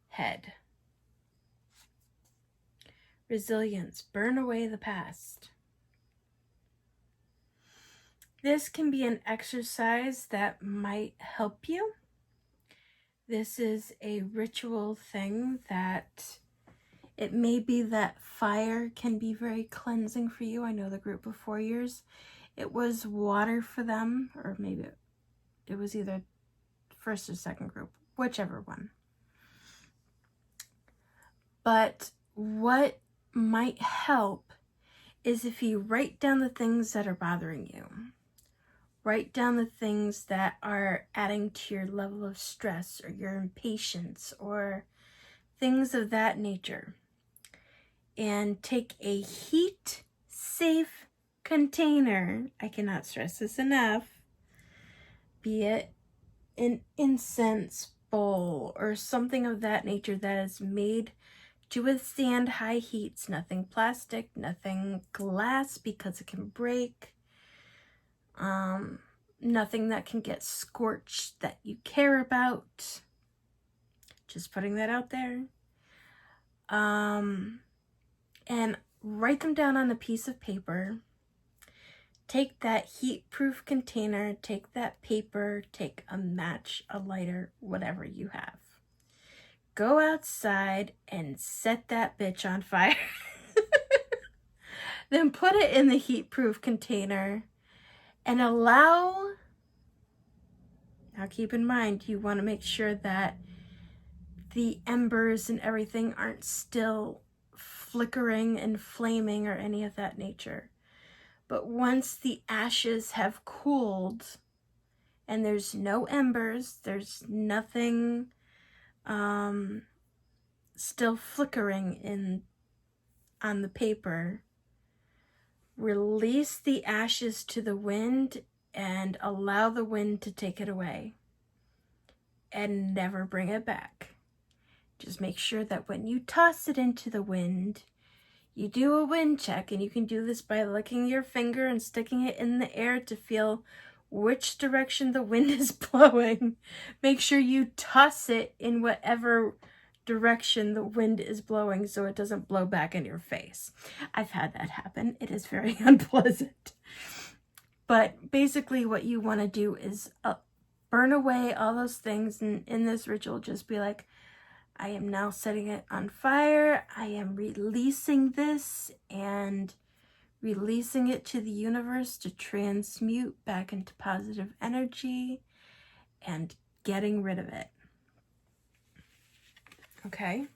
head. Resilience, burn away the past. This can be an exercise that might help you. This is a ritual thing that it may be that fire can be very cleansing for you. I know the group of 4 years, it was water for them, or maybe it was either first or second group, whichever one. But what might help is if you write down the things that are bothering you. Write down the things that are adding to your level of stress or your impatience or things of that nature. And take a heat-safe container. I cannot stress this enough. Be it an incense bowl or something of that nature that is made to withstand high heats. Nothing plastic, nothing glass because it can break. Nothing that can get scorched that you care about. Just putting that out there. and write them down on a piece of paper. Take that heat-proof container, take that paper, take a match, a lighter, whatever you have. Go outside and set that bitch on fire. Then put it in the heat-proof container and allow, now keep in mind, you want to make sure that the embers and everything aren't still flickering and flaming or any of that nature. But once the ashes have cooled and there's no embers, there's nothing still flickering on the paper, release the ashes to the wind and allow the wind to take it away and never bring it back. Just make sure that when you toss it into the wind, you do a wind check, and you can do this by licking your finger and sticking it in the air to feel which direction the wind is blowing. Make sure you toss it in whatever direction the wind is blowing so it doesn't blow back in your face. I've had that happen. It is very unpleasant. But basically what you want to do is burn away all those things, and in this ritual just be like, I am now setting it on fire. I am releasing this and releasing it to the universe to transmute back into positive energy and getting rid of it. Okay?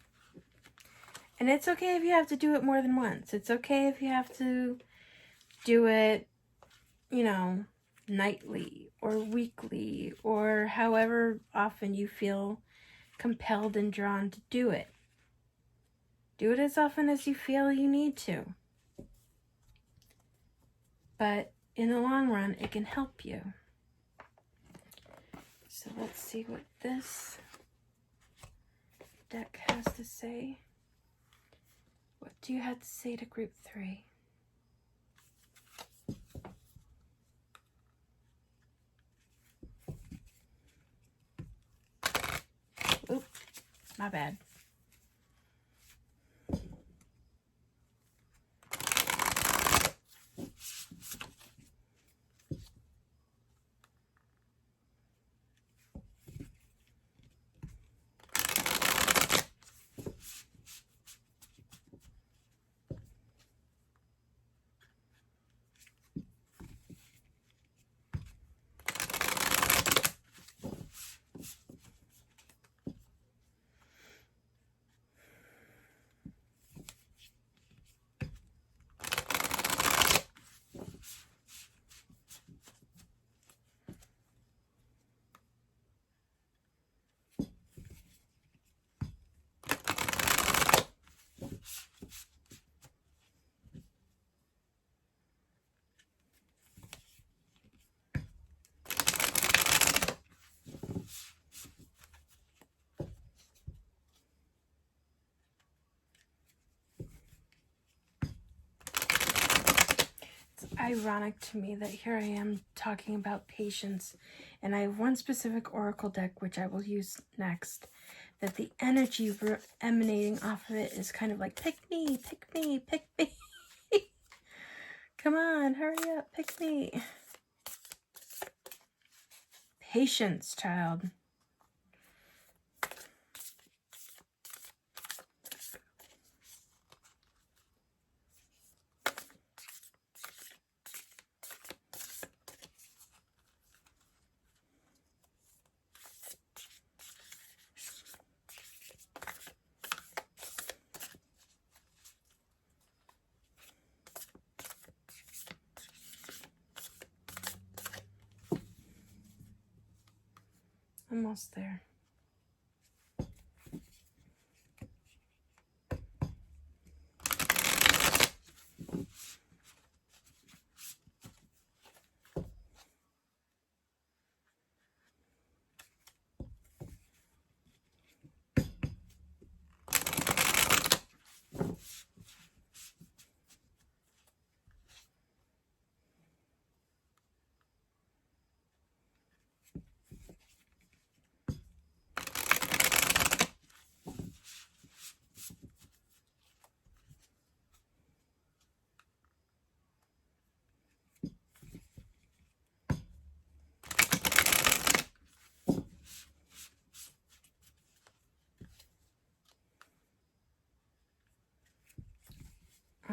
And it's okay if you have to do it more than once. It's okay if you have to do it, nightly or weekly or however often you feel compelled and drawn to do it. Do it as often as you feel you need to. But in the long run, it can help you. So let's see what this deck has to say. What do you have to say to group 3? Oop, my bad. Ironic to me that here I am talking about patience, and I have one specific oracle deck which I will use next, that the energy emanating off of it is kind of like, pick me, pick me, pick me. Come on, hurry up, pick me. Patience, child. Almost there.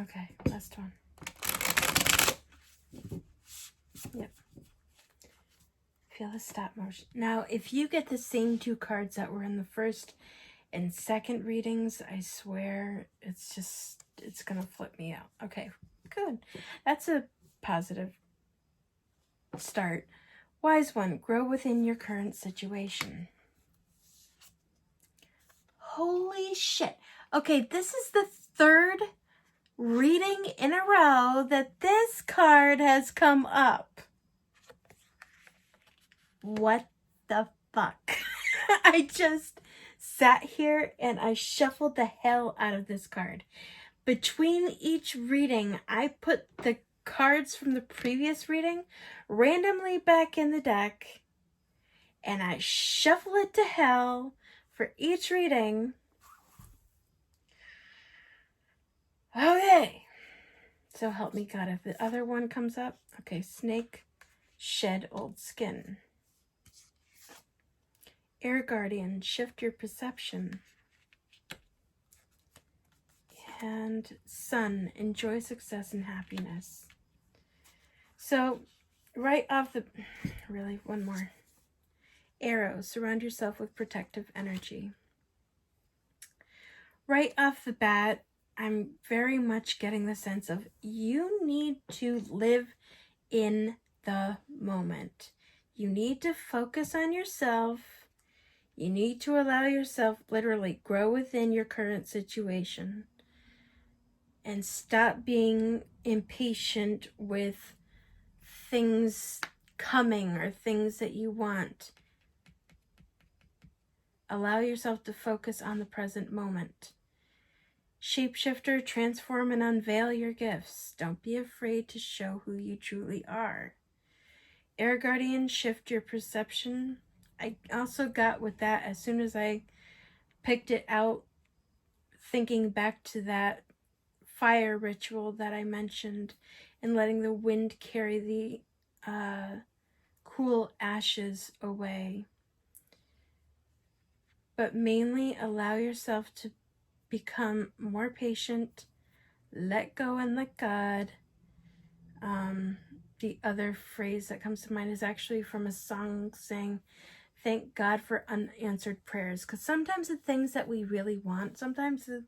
Okay, last one. Yep. Feel the stop motion. Now, if you get the same 2 cards that were in the first and second readings, I swear it's gonna flip me out. Okay, good. That's a positive start. Wise one, grow within your current situation. Holy shit. Okay, this is the 3rd reading in a row that this card has come up. What the fuck? I just sat here and I shuffled the hell out of this card. Between each reading, I put the cards from the previous reading randomly back in the deck and I shuffle it to hell for each reading. Okay. So help me God, if the other one comes up. Okay, snake, shed old skin. Air guardian, shift your perception. And sun, enjoy success and happiness. So right off the, really one more. Arrow, surround yourself with protective energy. Right off the bat, I'm very much getting the sense of you need to live in the moment. You need to focus on yourself. You need to allow yourself literally grow within your current situation and stop being impatient with things coming or things that you want. Allow yourself to focus on the present moment. Shapeshifter, transform and unveil your gifts. Don't be afraid to show who you truly are. Air Guardian, shift your perception. I also got with that, as soon as I picked it out, thinking back to that fire ritual that I mentioned and letting the wind carry the cool ashes away. But mainly allow yourself to become more patient, let go and let God. The other phrase that comes to mind is actually from a song saying, thank God for unanswered prayers. Because sometimes the things that we really want, sometimes the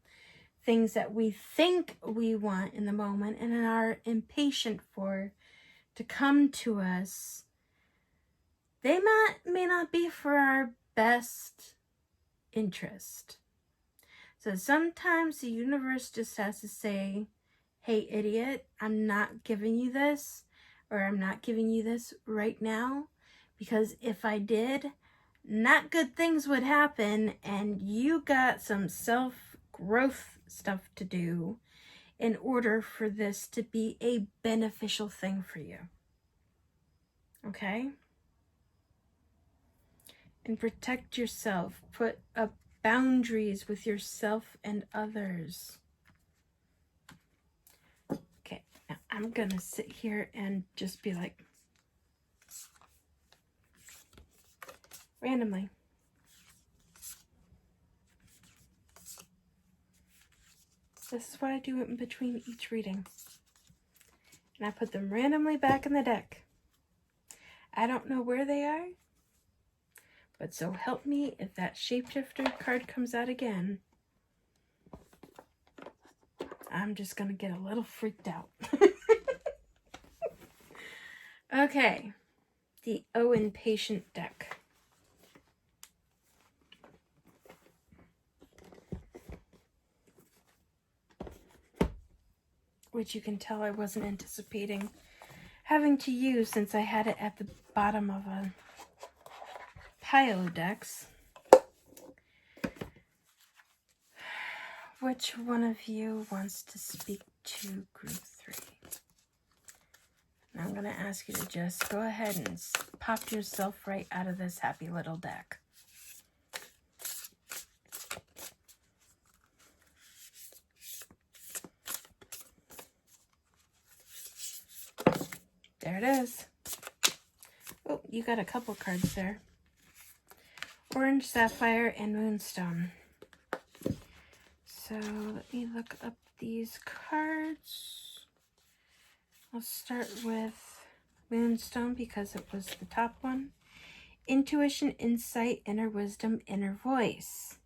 things that we think we want in the moment and are impatient for to come to us, they may not be for our best interest. So sometimes the universe just has to say, hey, idiot, I'm not giving you this, or I'm not giving you this right now, because if I did, not good things would happen, and you got some self-growth stuff to do in order for this to be a beneficial thing for you. Okay? And protect yourself. Put up boundaries with yourself and others. Okay, now I'm gonna sit here and just be like, randomly. This is what I do in between each reading. And I put them randomly back in the deck. I don't know where they are, but so help me if that shapeshifter card comes out again, I'm just gonna get a little freaked out. Okay, the Owen Patient deck. Which you can tell I wasn't anticipating having to use since I had it at the bottom of a pile of decks. Which one of you wants to speak to group 3? And I'm going to ask you to just go ahead and pop yourself right out of this happy little deck. There it is. Oh, you got a couple cards there. Orange, Sapphire, and Moonstone. So let me look up these cards. cards. I'll start with Moonstone because it was the top one. Intuition, insight, inner wisdom, inner voice.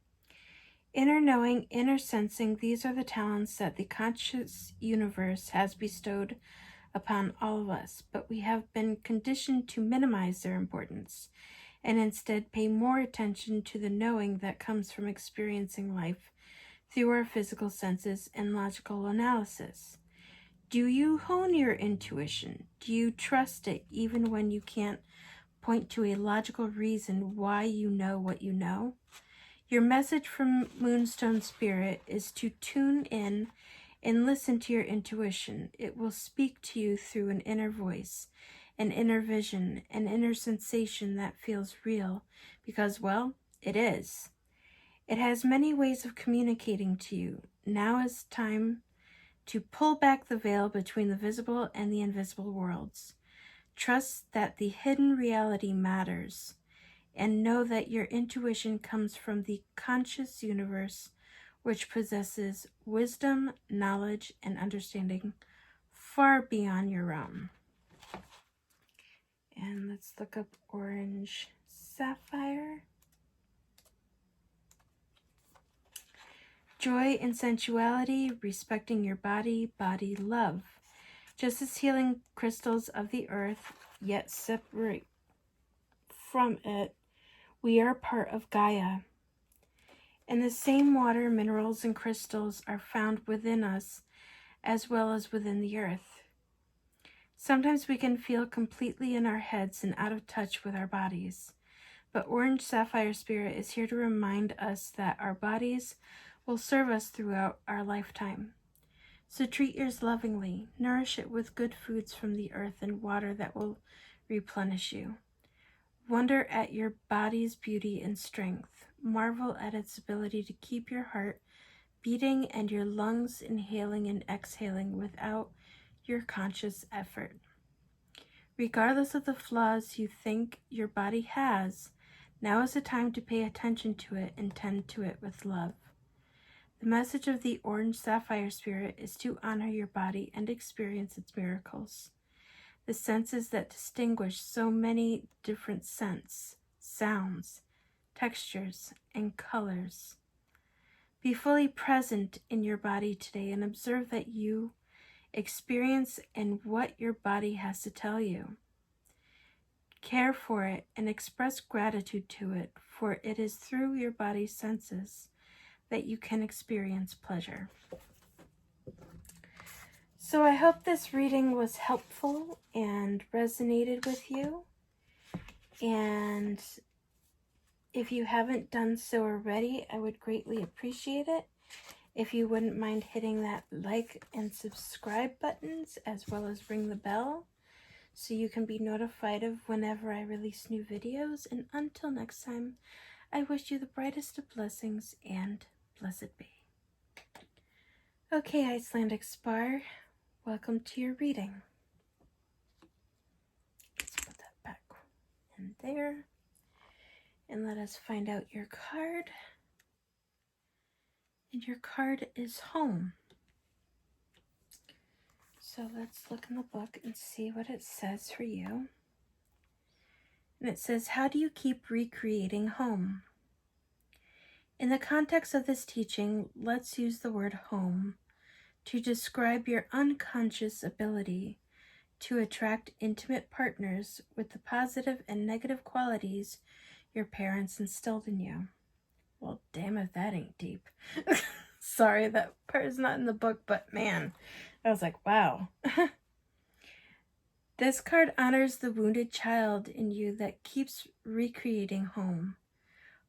Inner knowing, inner sensing, these are the talents that the conscious universe has bestowed upon all of us, but we have been conditioned to minimize their importance and instead pay more attention to the knowing that comes from experiencing life through our physical senses and logical analysis. Do you hone your intuition? Do you trust it even when you can't point to a logical reason why you know what you know? Your message from Moonstone Spirit is to tune in and listen to your intuition. It will speak to you through an inner voice, an inner vision, an inner sensation that feels real because, well, it is. It has many ways of communicating to you. Now is time to pull back the veil between the visible and the invisible worlds. Trust that the hidden reality matters, and know that your intuition comes from the conscious universe, which possesses wisdom, knowledge, and understanding far beyond your own. And let's look up Orange Sapphire. Joy and sensuality, respecting your body, body love. Just as healing crystals of the earth, yet separate from it, we are part of Gaia. And the same water, minerals, and crystals are found within us as well as within the earth. Sometimes we can feel completely in our heads and out of touch with our bodies. But Orange Sapphire Spirit is here to remind us that our bodies will serve us throughout our lifetime. So treat yours lovingly. Nourish it with good foods from the earth and water that will replenish you. Wonder at your body's beauty and strength. Marvel at its ability to keep your heart beating and your lungs inhaling and exhaling without your conscious effort. Regardless of the flaws you think your body has, now is the time to pay attention to it and tend to it with love. The message of the Orange Sapphire Spirit is to honor your body and experience its miracles. The senses that distinguish so many different scents, sounds, textures, and colors. Be fully present in your body today and observe that you experience and what your body has to tell you. Care for it and express gratitude to it, for it is through your body's senses that you can experience pleasure. So I hope this reading was helpful and resonated with you. And if you haven't done so already, I would greatly appreciate it if you wouldn't mind hitting that like and subscribe buttons, as well as ring the bell so you can be notified of whenever I release new videos. And until next time, I wish you the brightest of blessings and blessed be. Okay, Icelandic Spar, welcome to your reading. Let's put that back in there. And let us find out your card. And your card is home. So let's look in the book and see what it says for you. And it says, how do you keep recreating home? In the context of this teaching, let's use the word home to describe your unconscious ability to attract intimate partners with the positive and negative qualities your parents instilled in you. Well, damn if that ain't deep. Sorry, that part is not in the book, but man, I was like, wow. This card honors the wounded child in you that keeps recreating home,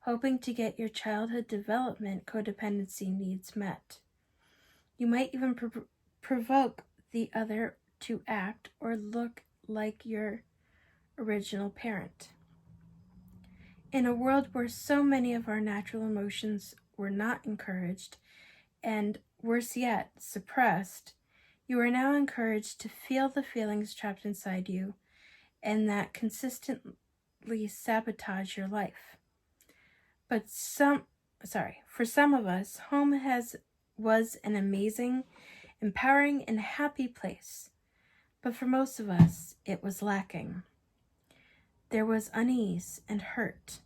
hoping to get your childhood development codependency needs met. You might even provoke the other to act or look like your original parent. In a world where so many of our natural emotions were not encouraged, and worse yet, suppressed, you are now encouraged to feel the feelings trapped inside you and that consistently sabotage your life. But for some of us, home was an amazing empowering and happy place. But for most of us, it was lacking. There was unease and hurt.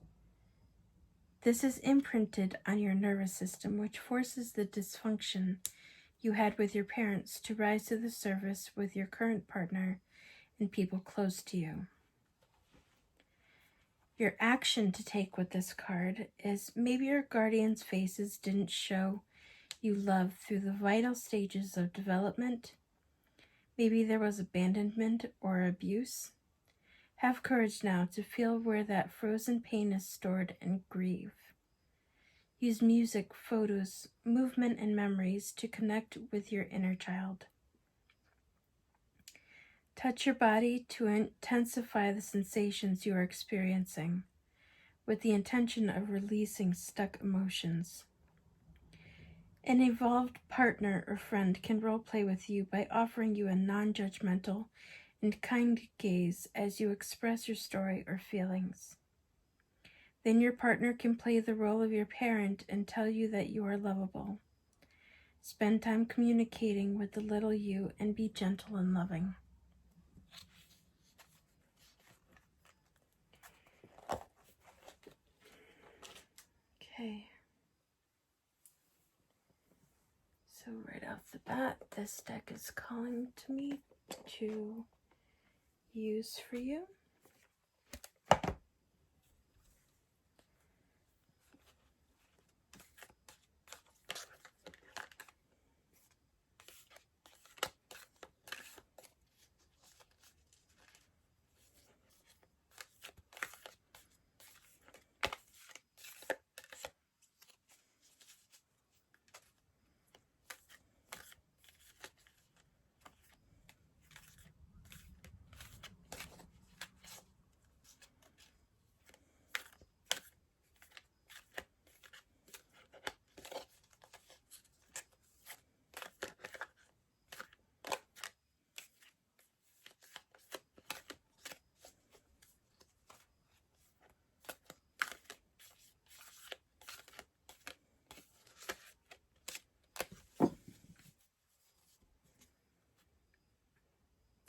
This is imprinted on your nervous system, which forces the dysfunction you had with your parents to rise to the surface with your current partner and people close to you. Your action to take with this card is maybe your guardian's faces didn't show you love through the vital stages of development. Maybe there was abandonment or abuse. Have courage now to feel where that frozen pain is stored and grieve. Use music, photos, movement, and memories to connect with your inner child. Touch your body to intensify the sensations you are experiencing, with the intention of releasing stuck emotions. An evolved partner or friend can role-play with you by offering you a non-judgmental and kind gaze as you express your story or feelings. Then your partner can play the role of your parent and tell you that you are lovable. Spend time communicating with the little you and be gentle and loving. Okay. So right off the bat, this deck is calling to me to use for you.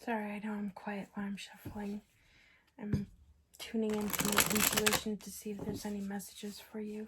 Sorry, I know I'm quiet when I'm shuffling. I'm tuning into my intuition to see if there's any messages for you.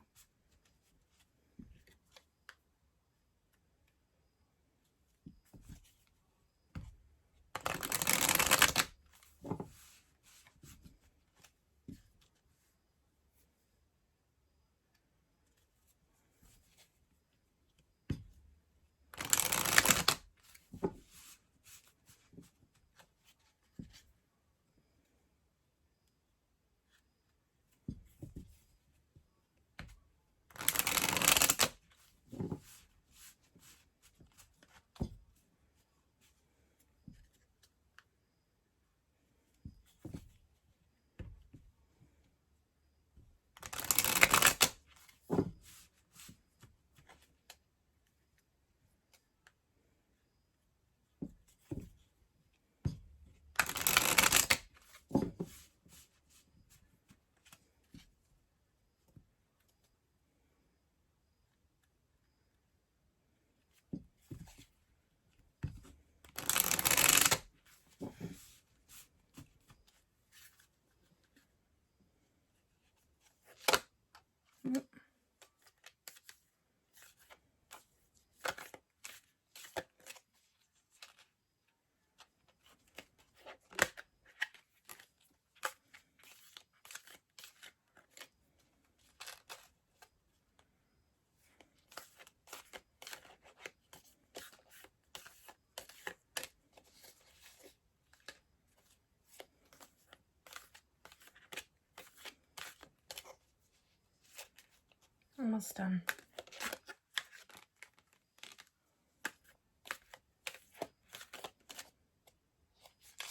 Almost done.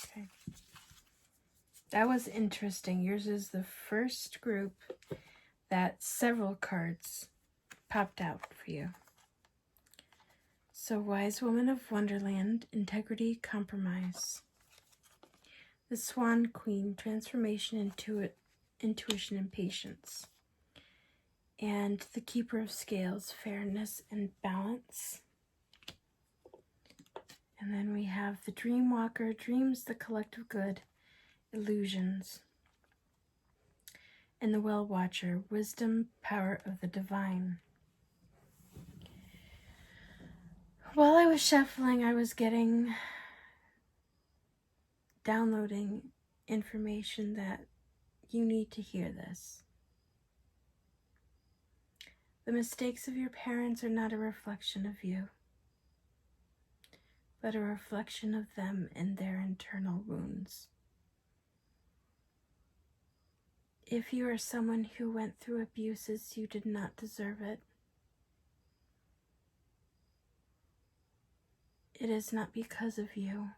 Okay. That was interesting. Yours is the first group that several cards popped out for you. So, Wise Woman of Wonderland, Integrity, Compromise. The Swan Queen, Transformation, Intuition, and Patience. And the Keeper of Scales, Fairness and Balance. And then we have the Dream Walker, dreams, the collective good, illusions. And the Well Watcher, wisdom, power of the divine. While I was shuffling, I was downloading information that you need to hear this. The mistakes of your parents are not a reflection of you, but a reflection of them and their internal wounds. If you are someone who went through abuses, you did not deserve it. It is not because of you,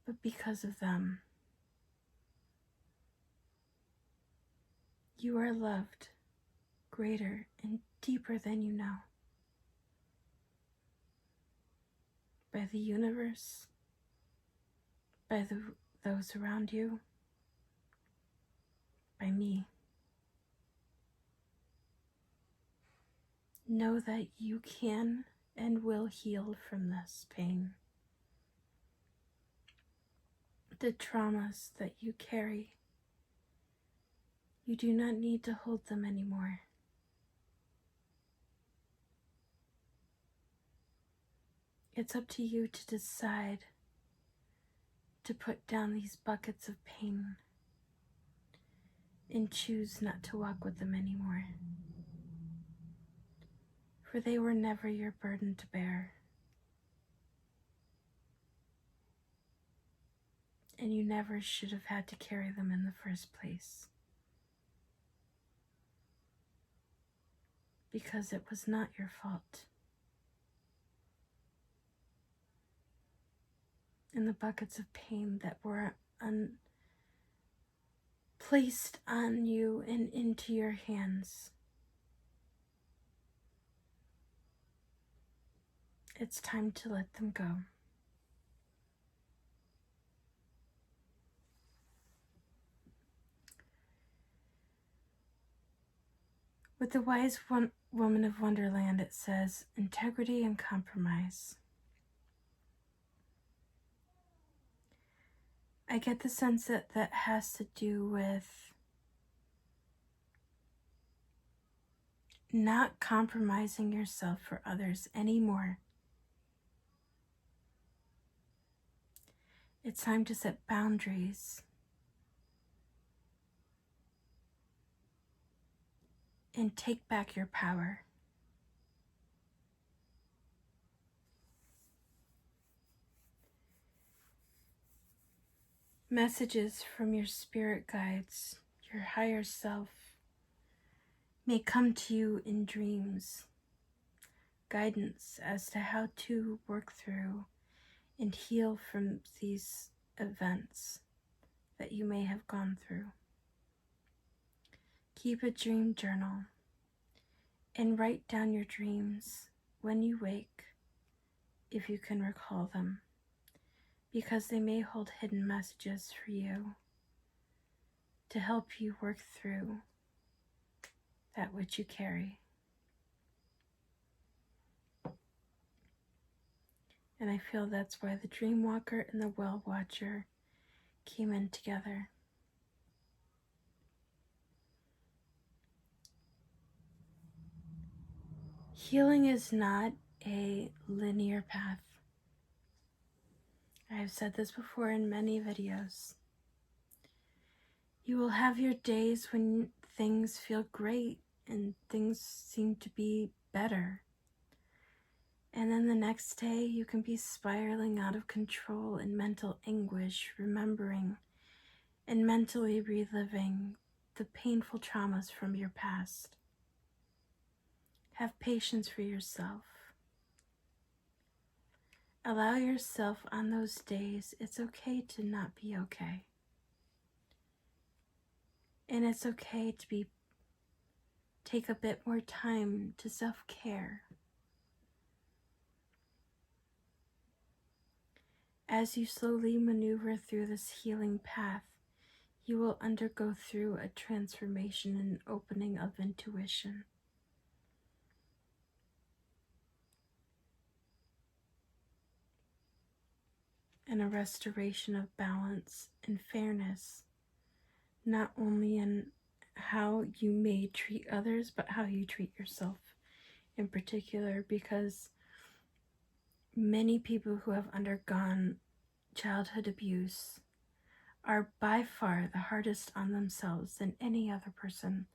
but because of them. You are loved, greater and deeper than you know, by the universe, by those around you, by me. Know that you can and will heal from this pain. The traumas that you carry, you do not need to hold them anymore. It's up to you to decide to put down these buckets of pain and choose not to walk with them anymore. For they were never your burden to bear. And you never should have had to carry them in the first place. Because it was not your fault. And the buckets of pain that were placed on you and into your hands, it's time to let them go. With the wise woman of Wonderland, it says, integrity and compromise. I get the sense that that has to do with not compromising yourself for others anymore. It's time to set boundaries and take back your power. Messages from your spirit guides, your higher self, may come to you in dreams. Guidance as to how to work through and heal from these events that you may have gone through. Keep a dream journal and write down your dreams when you wake, if you can recall them, because they may hold hidden messages for you to help you work through that which you carry. And I feel that's why the Dream Walker and the Well Watcher came in together. Healing is not a linear path. I have said this before in many videos. You will have your days when things feel great and things seem to be better. And then the next day you can be spiraling out of control in mental anguish, remembering and mentally reliving the painful traumas from your past. Have patience for yourself. Allow yourself on those days, it's okay to not be okay. And it's okay to take a bit more time to self-care. As you slowly maneuver through this healing path, you will undergo through a transformation and opening of intuition. and a restoration of balance and fairness, not only in how you may treat others, but how you treat yourself in particular, because many people who have undergone childhood abuse are by far the hardest on themselves than any other person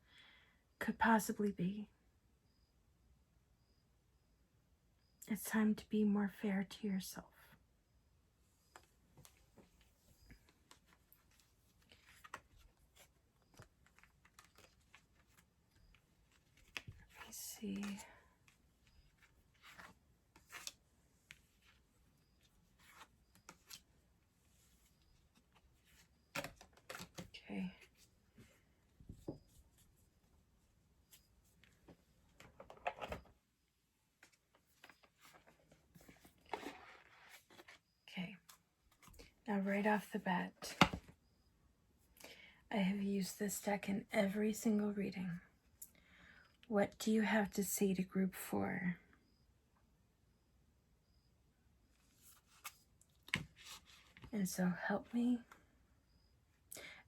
could possibly be. It's time to be more fair to yourself. Let me see. Okay. Okay. Now, right off the bat, I have used this deck in every single reading. What do you have to say to group 4? And so help me.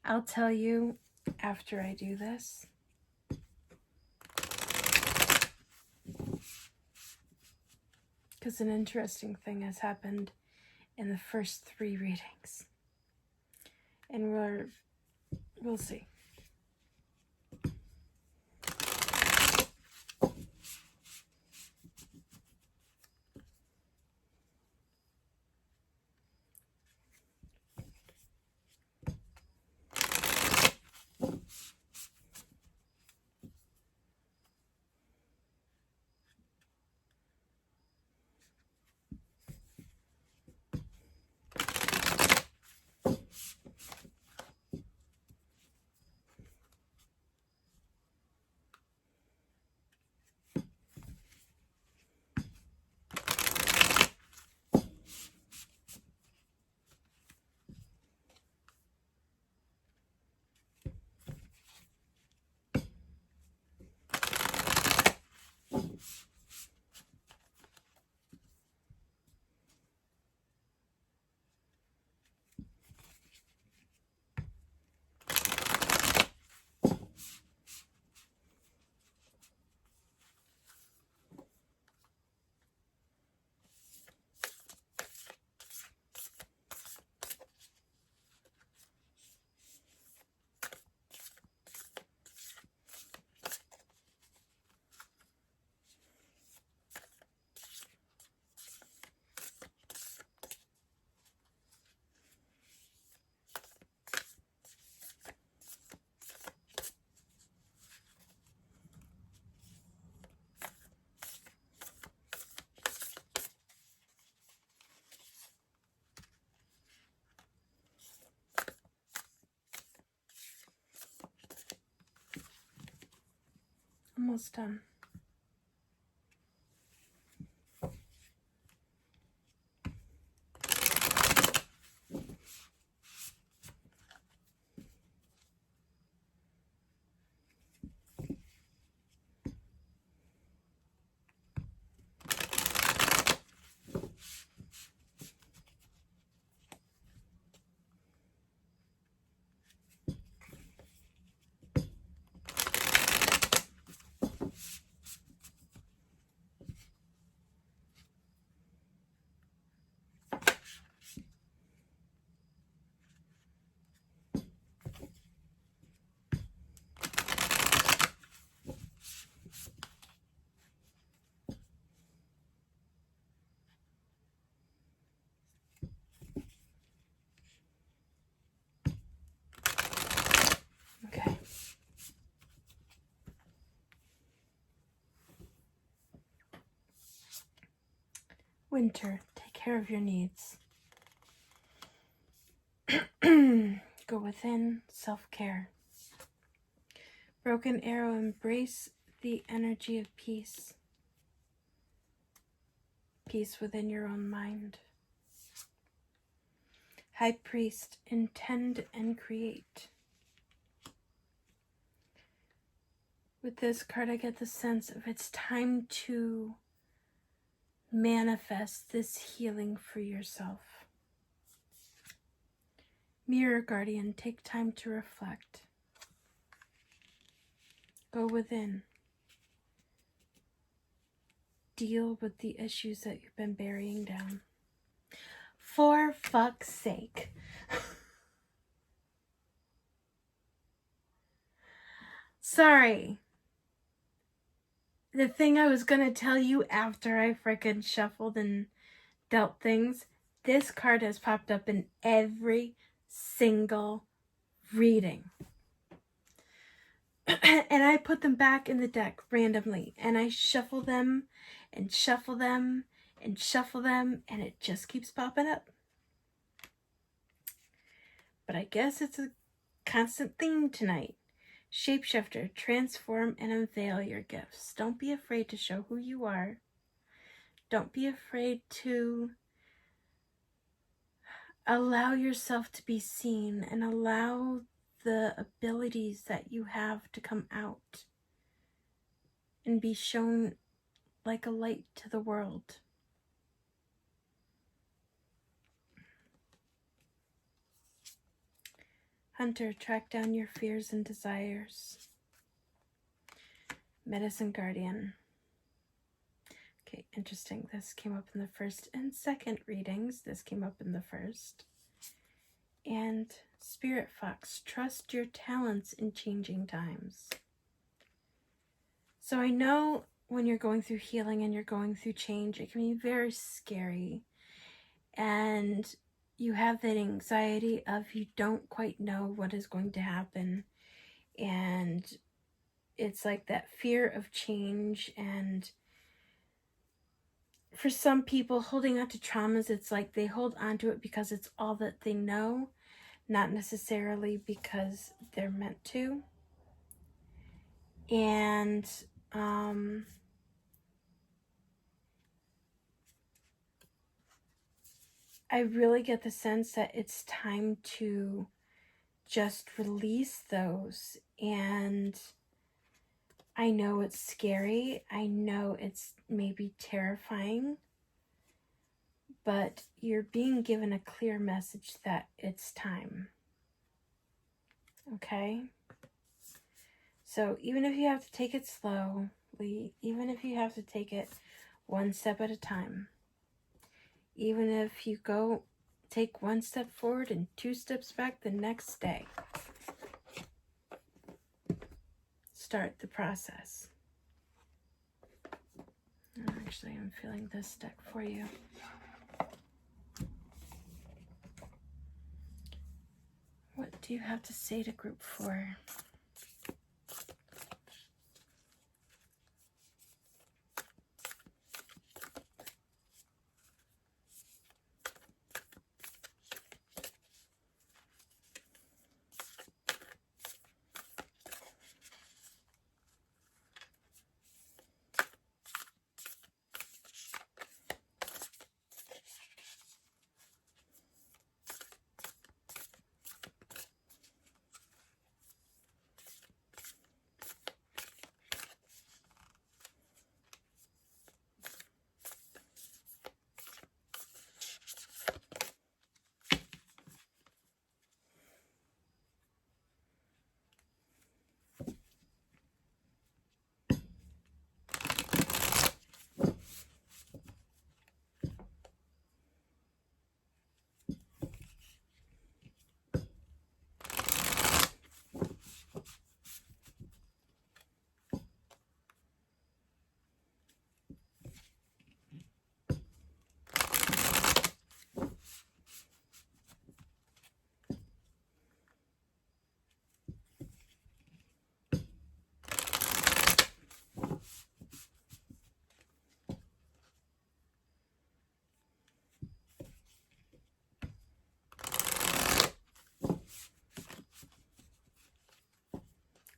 I'll tell you after I do this. Because an interesting thing has happened in the first 3 readings. And we'll see. Almost done. Okay. Winter, take care of your needs. Go within, self-care. Broken Arrow, embrace the energy of peace. Peace within your own mind. High Priest, intend and create. With this card, I get the sense of it's time to manifest this healing for yourself. Mirror guardian, take time to reflect. Go within. Deal with the issues that you've been burying down. For fuck's sake. Sorry. The thing I was gonna tell you after I frickin' shuffled and dealt things, this card has popped up in every single reading. And I put them back in the deck randomly, and I shuffle them and shuffle them and shuffle them, and it just keeps popping up. But I guess it's a constant theme tonight. Shapeshifter, transform and unveil your gifts. Don't be afraid to show who you are. Don't be afraid to allow yourself to be seen and allow the abilities that you have to come out and be shown like a light to the world. Hunter, track down your fears and desires. Medicine guardian. Okay, interesting. This came up in the first and second readings. This came up in the first. And Spirit Fox, trust your talents in changing times. So I know when you're going through healing and you're going through change, it can be very scary. And you have that anxiety of you don't quite know what is going to happen. And it's like that fear of change. And for some people, holding on to traumas, it's like they hold on to it because it's all that they know, not necessarily because they're meant to. And I really get the sense that it's time to just release those. And I know it's scary. I know it's maybe terrifying. But you're being given a clear message that it's time. Okay? So even if you have to take it slowly, even if you have to take it one step at a time, even if you take one step forward and 2 steps back the next day, start the process. Actually, I'm feeling this deck for you. What do you have to say to group 4?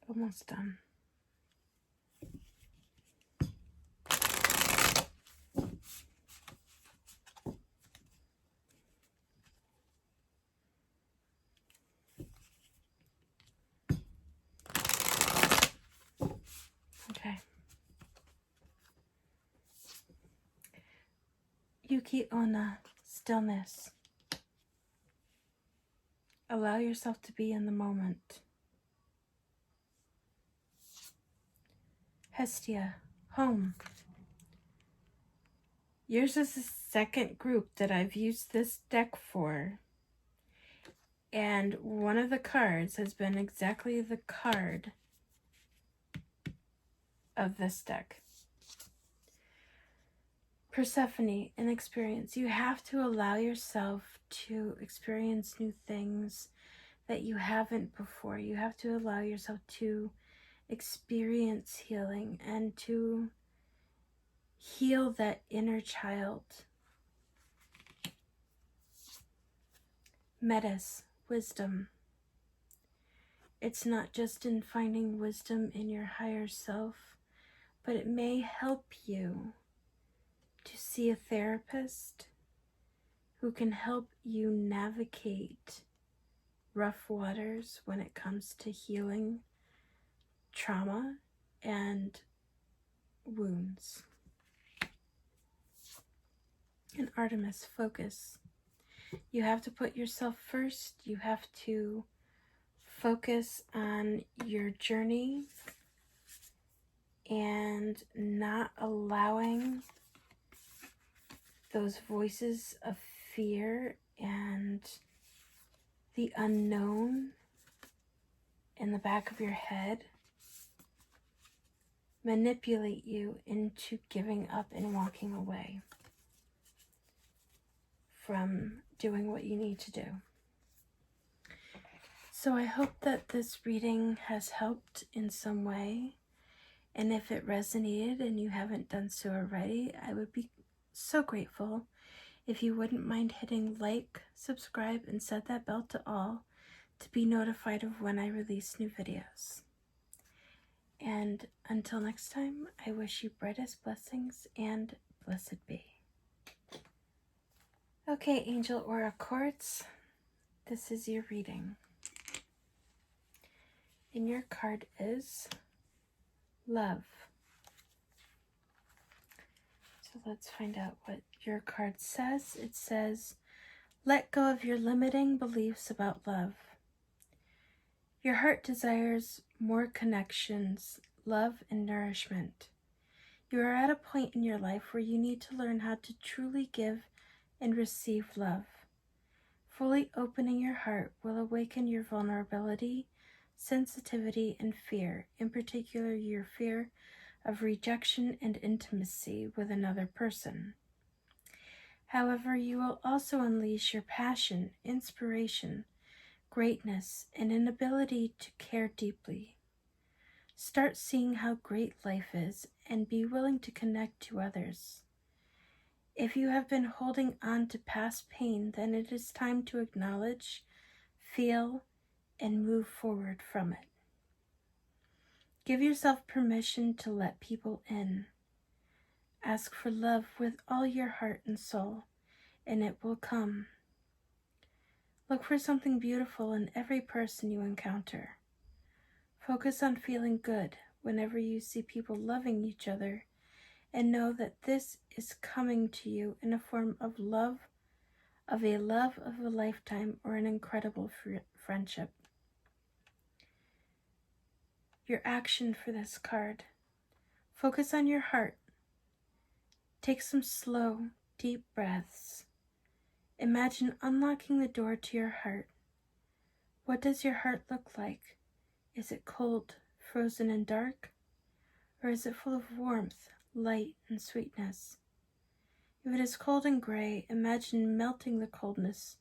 Almost done. Okay. Yuki Onna, stillness. Allow yourself to be in the moment. Hestia, home. Yours is the second group that I've used this deck for. And one of the cards has been exactly the card of this deck. Persephone, an experience. You have to allow yourself to experience new things that you haven't before. You have to allow yourself to experience healing and to heal that inner child. Metis, wisdom. It's not just in finding wisdom in your higher self, but it may help you to see a therapist who can help you navigate rough waters when it comes to healing trauma and wounds. And Artemis, focus. You have to put yourself first. You have to focus on your journey and not allowing those voices of fear and the unknown in the back of your head manipulate you into giving up and walking away from doing what you need to do. So I hope that this reading has helped in some way. And if it resonated and you haven't done so already, I would be so grateful if you wouldn't mind hitting like, subscribe, and set that bell to all to be notified of when I release new videos. And until next time, I wish you brightest blessings and blessed be. Okay, Angel Oraclecards, this is your reading. And your card is Love. So let's find out what your card says. It says, let go of your limiting beliefs about love. Your heart desires more connections, love, and nourishment. You are at a point in your life where you need to learn how to truly give and receive love. Fully opening your heart will awaken your vulnerability, sensitivity, and fear, in particular your fear of rejection and intimacy with another person. However, you will also unleash your passion, inspiration, greatness, and an ability to care deeply. Start seeing how great life is and be willing to connect to others. If you have been holding on to past pain, then it is time to acknowledge, feel, and move forward from it. Give yourself permission to let people in. Ask for love with all your heart and soul, and it will come. Look for something beautiful in every person you encounter. Focus on feeling good whenever you see people loving each other, and know that this is coming to you in a form of love of a lifetime or an incredible friendship. Your action for this card. Focus on your heart. Take some slow, deep breaths. Imagine unlocking the door to your heart. What does your heart look like? Is it cold, frozen, and dark? Or is it full of warmth, light, and sweetness? If it is cold and gray, imagine melting the coldness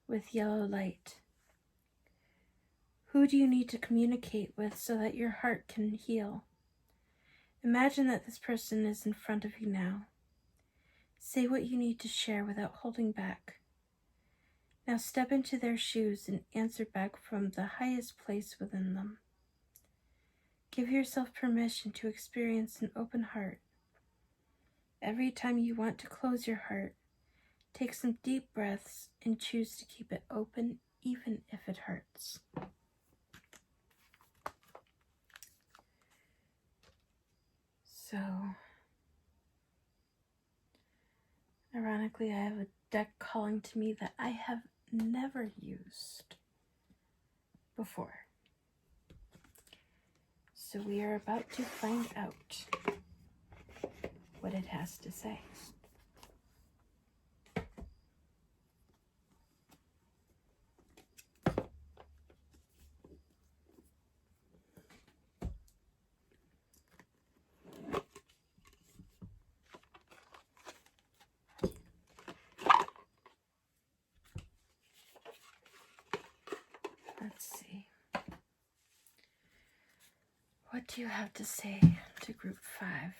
with yellow light. Who do you need to communicate with so that your heart can heal? Imagine that this person is in front of you now. Say what you need to share without holding back. Now step into their shoes and answer back from the highest place within them. Give yourself permission to experience an open heart. Every time you want to close your heart, take some deep breaths and choose to keep it open even if it hurts. So, ironically, I have a deck calling to me that I have never used. before. So we are about to find out what it has to say. Let's see. What do you have to say to group 5?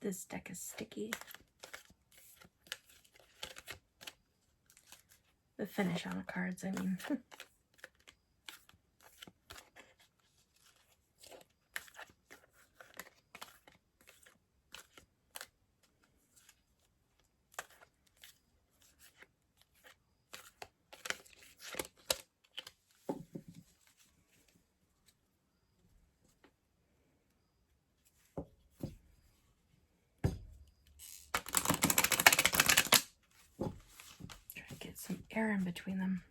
This deck is sticky. The finish on the cards, I mean. Some air in between them.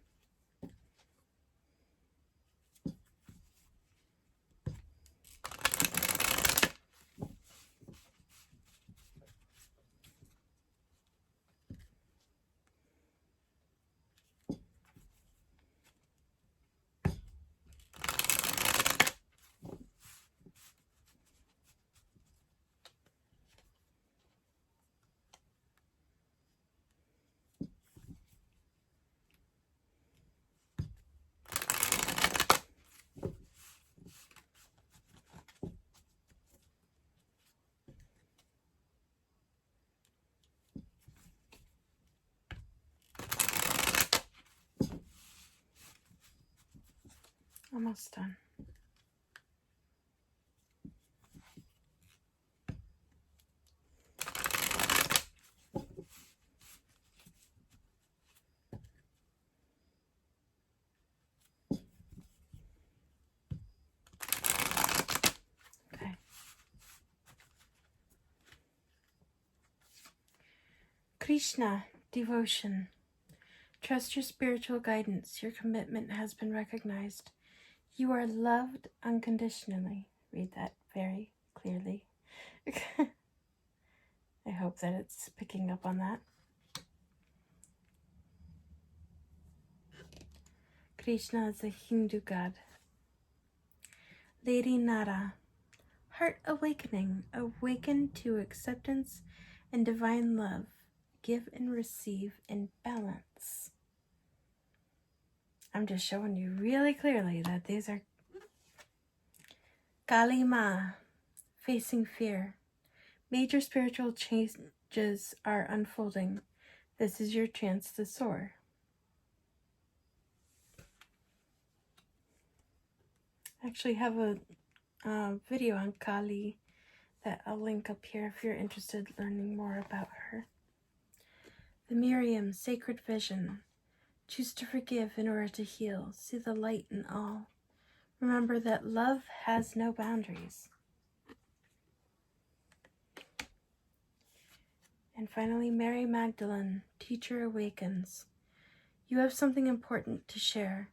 Almost done. Okay. Krishna, devotion. Trust your spiritual guidance. Your commitment has been recognized. You are loved unconditionally. Read that very clearly. I hope that it's picking up on that. Krishna is a Hindu god. Lady Nara, heart awakening. Awaken to acceptance and divine love. Give and receive in balance. I'm just showing you really clearly that these are Kali Ma, facing fear. Major spiritual changes are unfolding. This is your chance to soar. I actually have a video on Kali that I'll link up here if you're interested in learning more about her. The Miriam, sacred vision. Choose to forgive in order to heal. See the light in all. Remember that love has no boundaries. And finally, Mary Magdalene, teacher awakens. You have something important to share.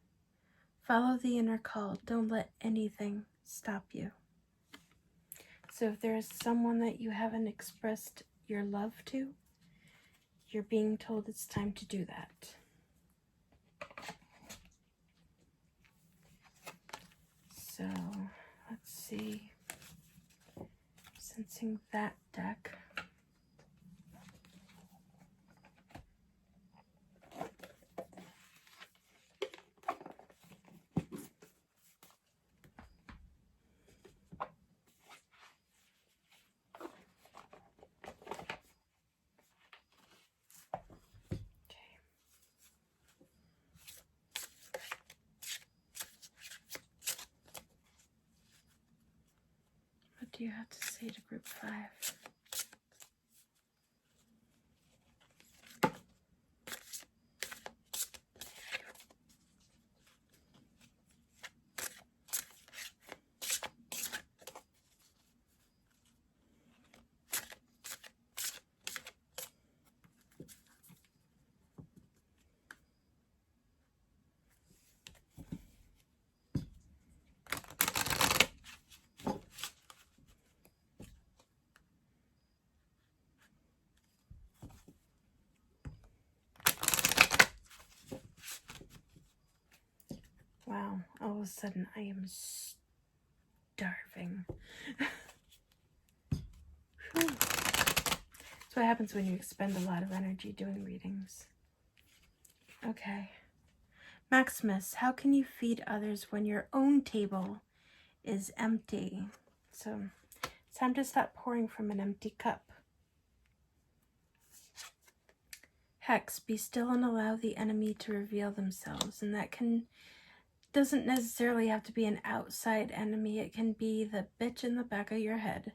Follow the inner call. Don't let anything stop you. So if there is someone that you haven't expressed your love to, you're being told it's time to do that. So, let's see. Sensing that deck. What do you have to say to group 5? Wow, all of a sudden I am starving. That's what happens when you expend a lot of energy doing readings. Okay. Maximus, how can you feed others when your own table is empty? So it's time to stop pouring from an empty cup. Hex, be still and allow the enemy to reveal themselves. And that doesn't necessarily have to be an outside enemy. It can be the bitch in the back of your head.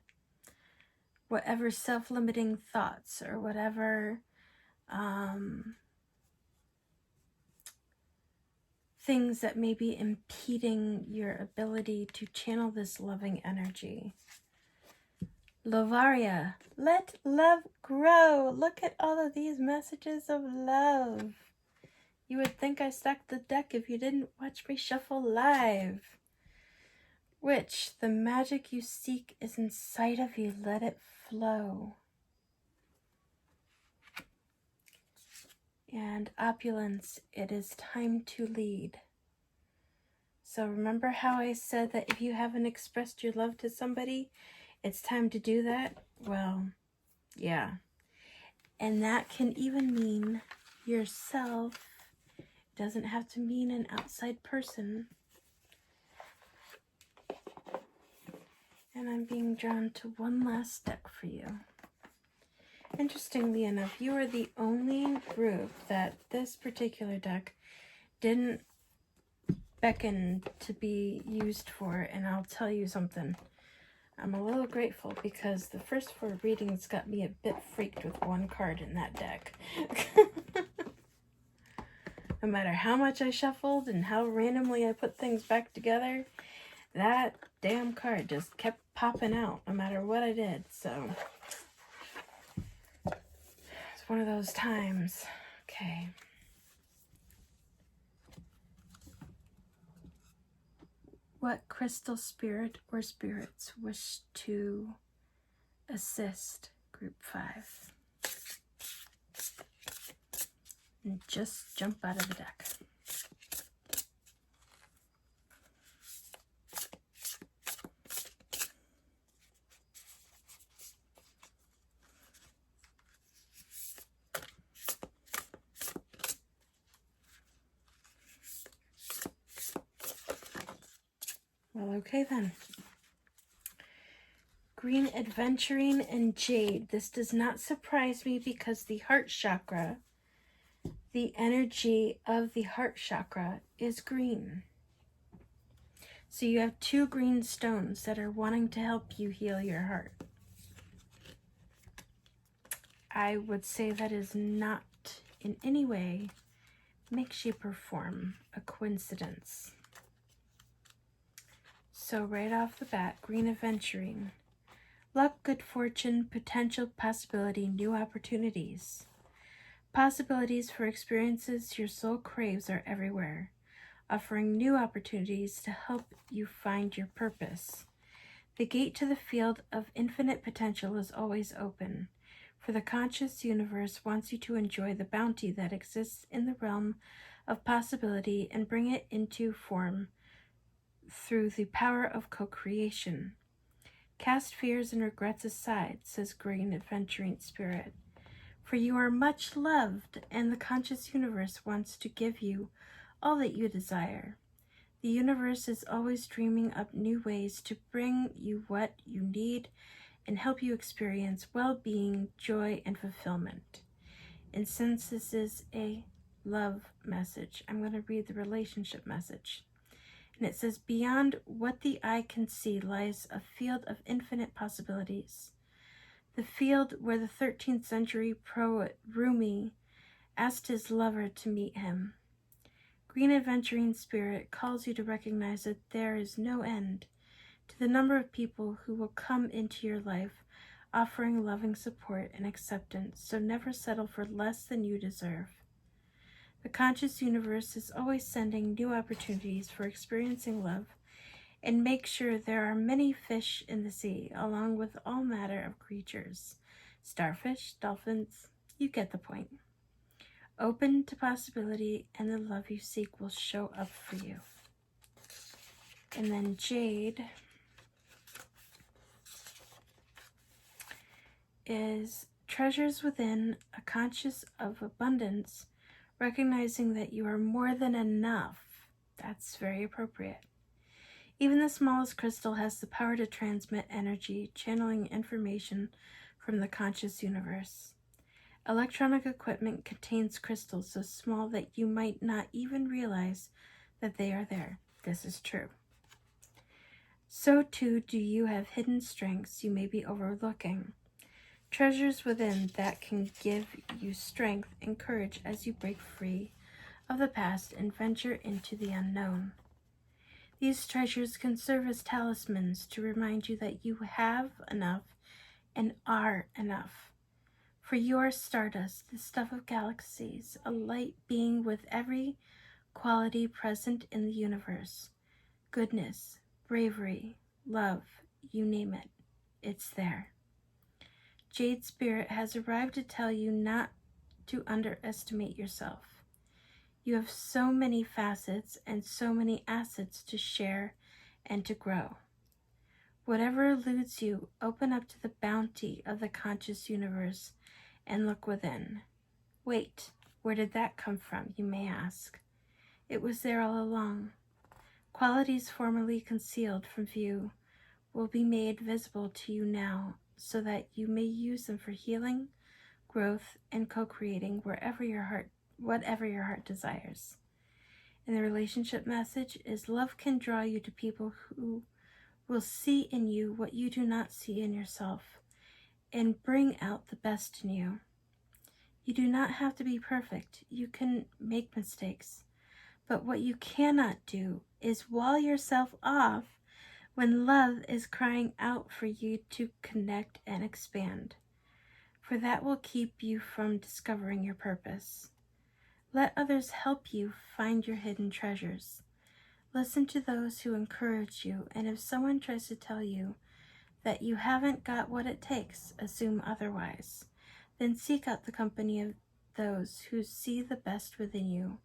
Whatever self-limiting thoughts or whatever things that may be impeding your ability to channel this loving energy. Lovaria, let love grow. Look at all of these messages of love. You would think I stacked the deck if you didn't watch me shuffle live. Witch, the magic you seek is inside of you. Let it flow. And opulence, it is time to lead. So remember how I said that if you haven't expressed your love to somebody, it's time to do that? Well, yeah. And that can even mean yourself. It doesn't have to mean an outside person. And I'm being drawn to one last deck for you. Interestingly enough, you are the only group that this particular deck didn't beckon to be used for, and I'll tell you something. I'm a little grateful because the first 4 readings got me a bit freaked with one card in that deck. No matter how much I shuffled and how randomly I put things back together, that damn card just kept popping out no matter what I did. So it's one of those times. Okay. What crystal spirit or spirits wish to assist group 5? And just jump out of the deck. Well, okay then. Green Adventuring and Jade. This does not surprise me because the heart chakra, the energy of the heart chakra is green. So you have 2 green stones that are wanting to help you heal your heart. I would say that is not in any way, make, shape, or form a coincidence. So right off the bat, Green Adventuring. Luck, good fortune, potential, possibility, new opportunities. Possibilities for experiences your soul craves are everywhere, offering new opportunities to help you find your purpose. The gate to the field of infinite potential is always open, for the conscious universe wants you to enjoy the bounty that exists in the realm of possibility and bring it into form through the power of co-creation. Cast fears and regrets aside, says Green Adventuring Spirit, for you are much loved and the conscious universe wants to give you all that you desire. The universe is always dreaming up new ways to bring you what you need and help you experience well-being, joy, and fulfillment. And since this is a love message, I'm going to read the relationship message. And it says, beyond what the eye can see lies a field of infinite possibilities. The field where the 13th century poet Rumi asked his lover to meet him. Green Adventuring Spirit calls you to recognize that there is no end to the number of people who will come into your life offering loving support and acceptance, so never settle for less than you deserve. The conscious universe is always sending new opportunities for experiencing love, and make sure there are many fish in the sea, along with all manner of creatures. Starfish, dolphins, you get the point. Open to possibility, and the love you seek will show up for you. And then jade is treasures within, a conscious of abundance, recognizing that you are more than enough. That's very appropriate. Even the smallest crystal has the power to transmit energy, channeling information from the conscious universe. Electronic equipment contains crystals so small that you might not even realize that they are there. This is true. So too do you have hidden strengths you may be overlooking. Treasures within that can give you strength and courage as you break free of the past and venture into the unknown. These treasures can serve as talismans to remind you that you have enough and are enough. For you are stardust, the stuff of galaxies, a light being with every quality present in the universe. Goodness, bravery, love, you name it, it's there. Jade Spirit has arrived to tell you not to underestimate yourself. You have so many facets and so many assets to share and to grow. Whatever eludes you, open up to the bounty of the conscious universe and look within. Wait, where did that come from, you may ask? It was there all along. Qualities formerly concealed from view will be made visible to you now, so that you may use them for healing, growth, and co-creating whatever your heart desires. And the relationship message is love can draw you to people who will see in you what you do not see in yourself and bring out the best in you. You do not have to be perfect. You can make mistakes. But what you cannot do is wall yourself off when love is crying out for you to connect and expand, for that will keep you from discovering your purpose. Let others help you find your hidden treasures. Listen to those who encourage you, and if someone tries to tell you that you haven't got what it takes, assume otherwise. Then seek out the company of those who see the best within you,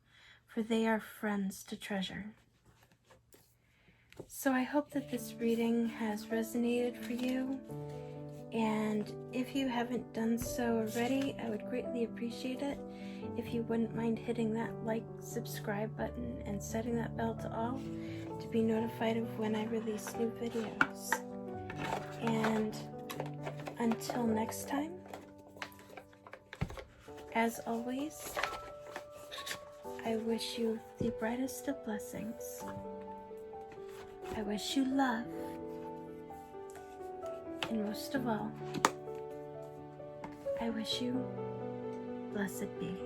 for they are friends to treasure. So I hope that this reading has resonated for you, and if you haven't done so already, I would greatly appreciate it if you wouldn't mind hitting that like, subscribe button and setting that bell to all to be notified of when I release new videos. And until next time, as always, I wish you the brightest of blessings. I wish you love, and most of all, I wish you blessed be.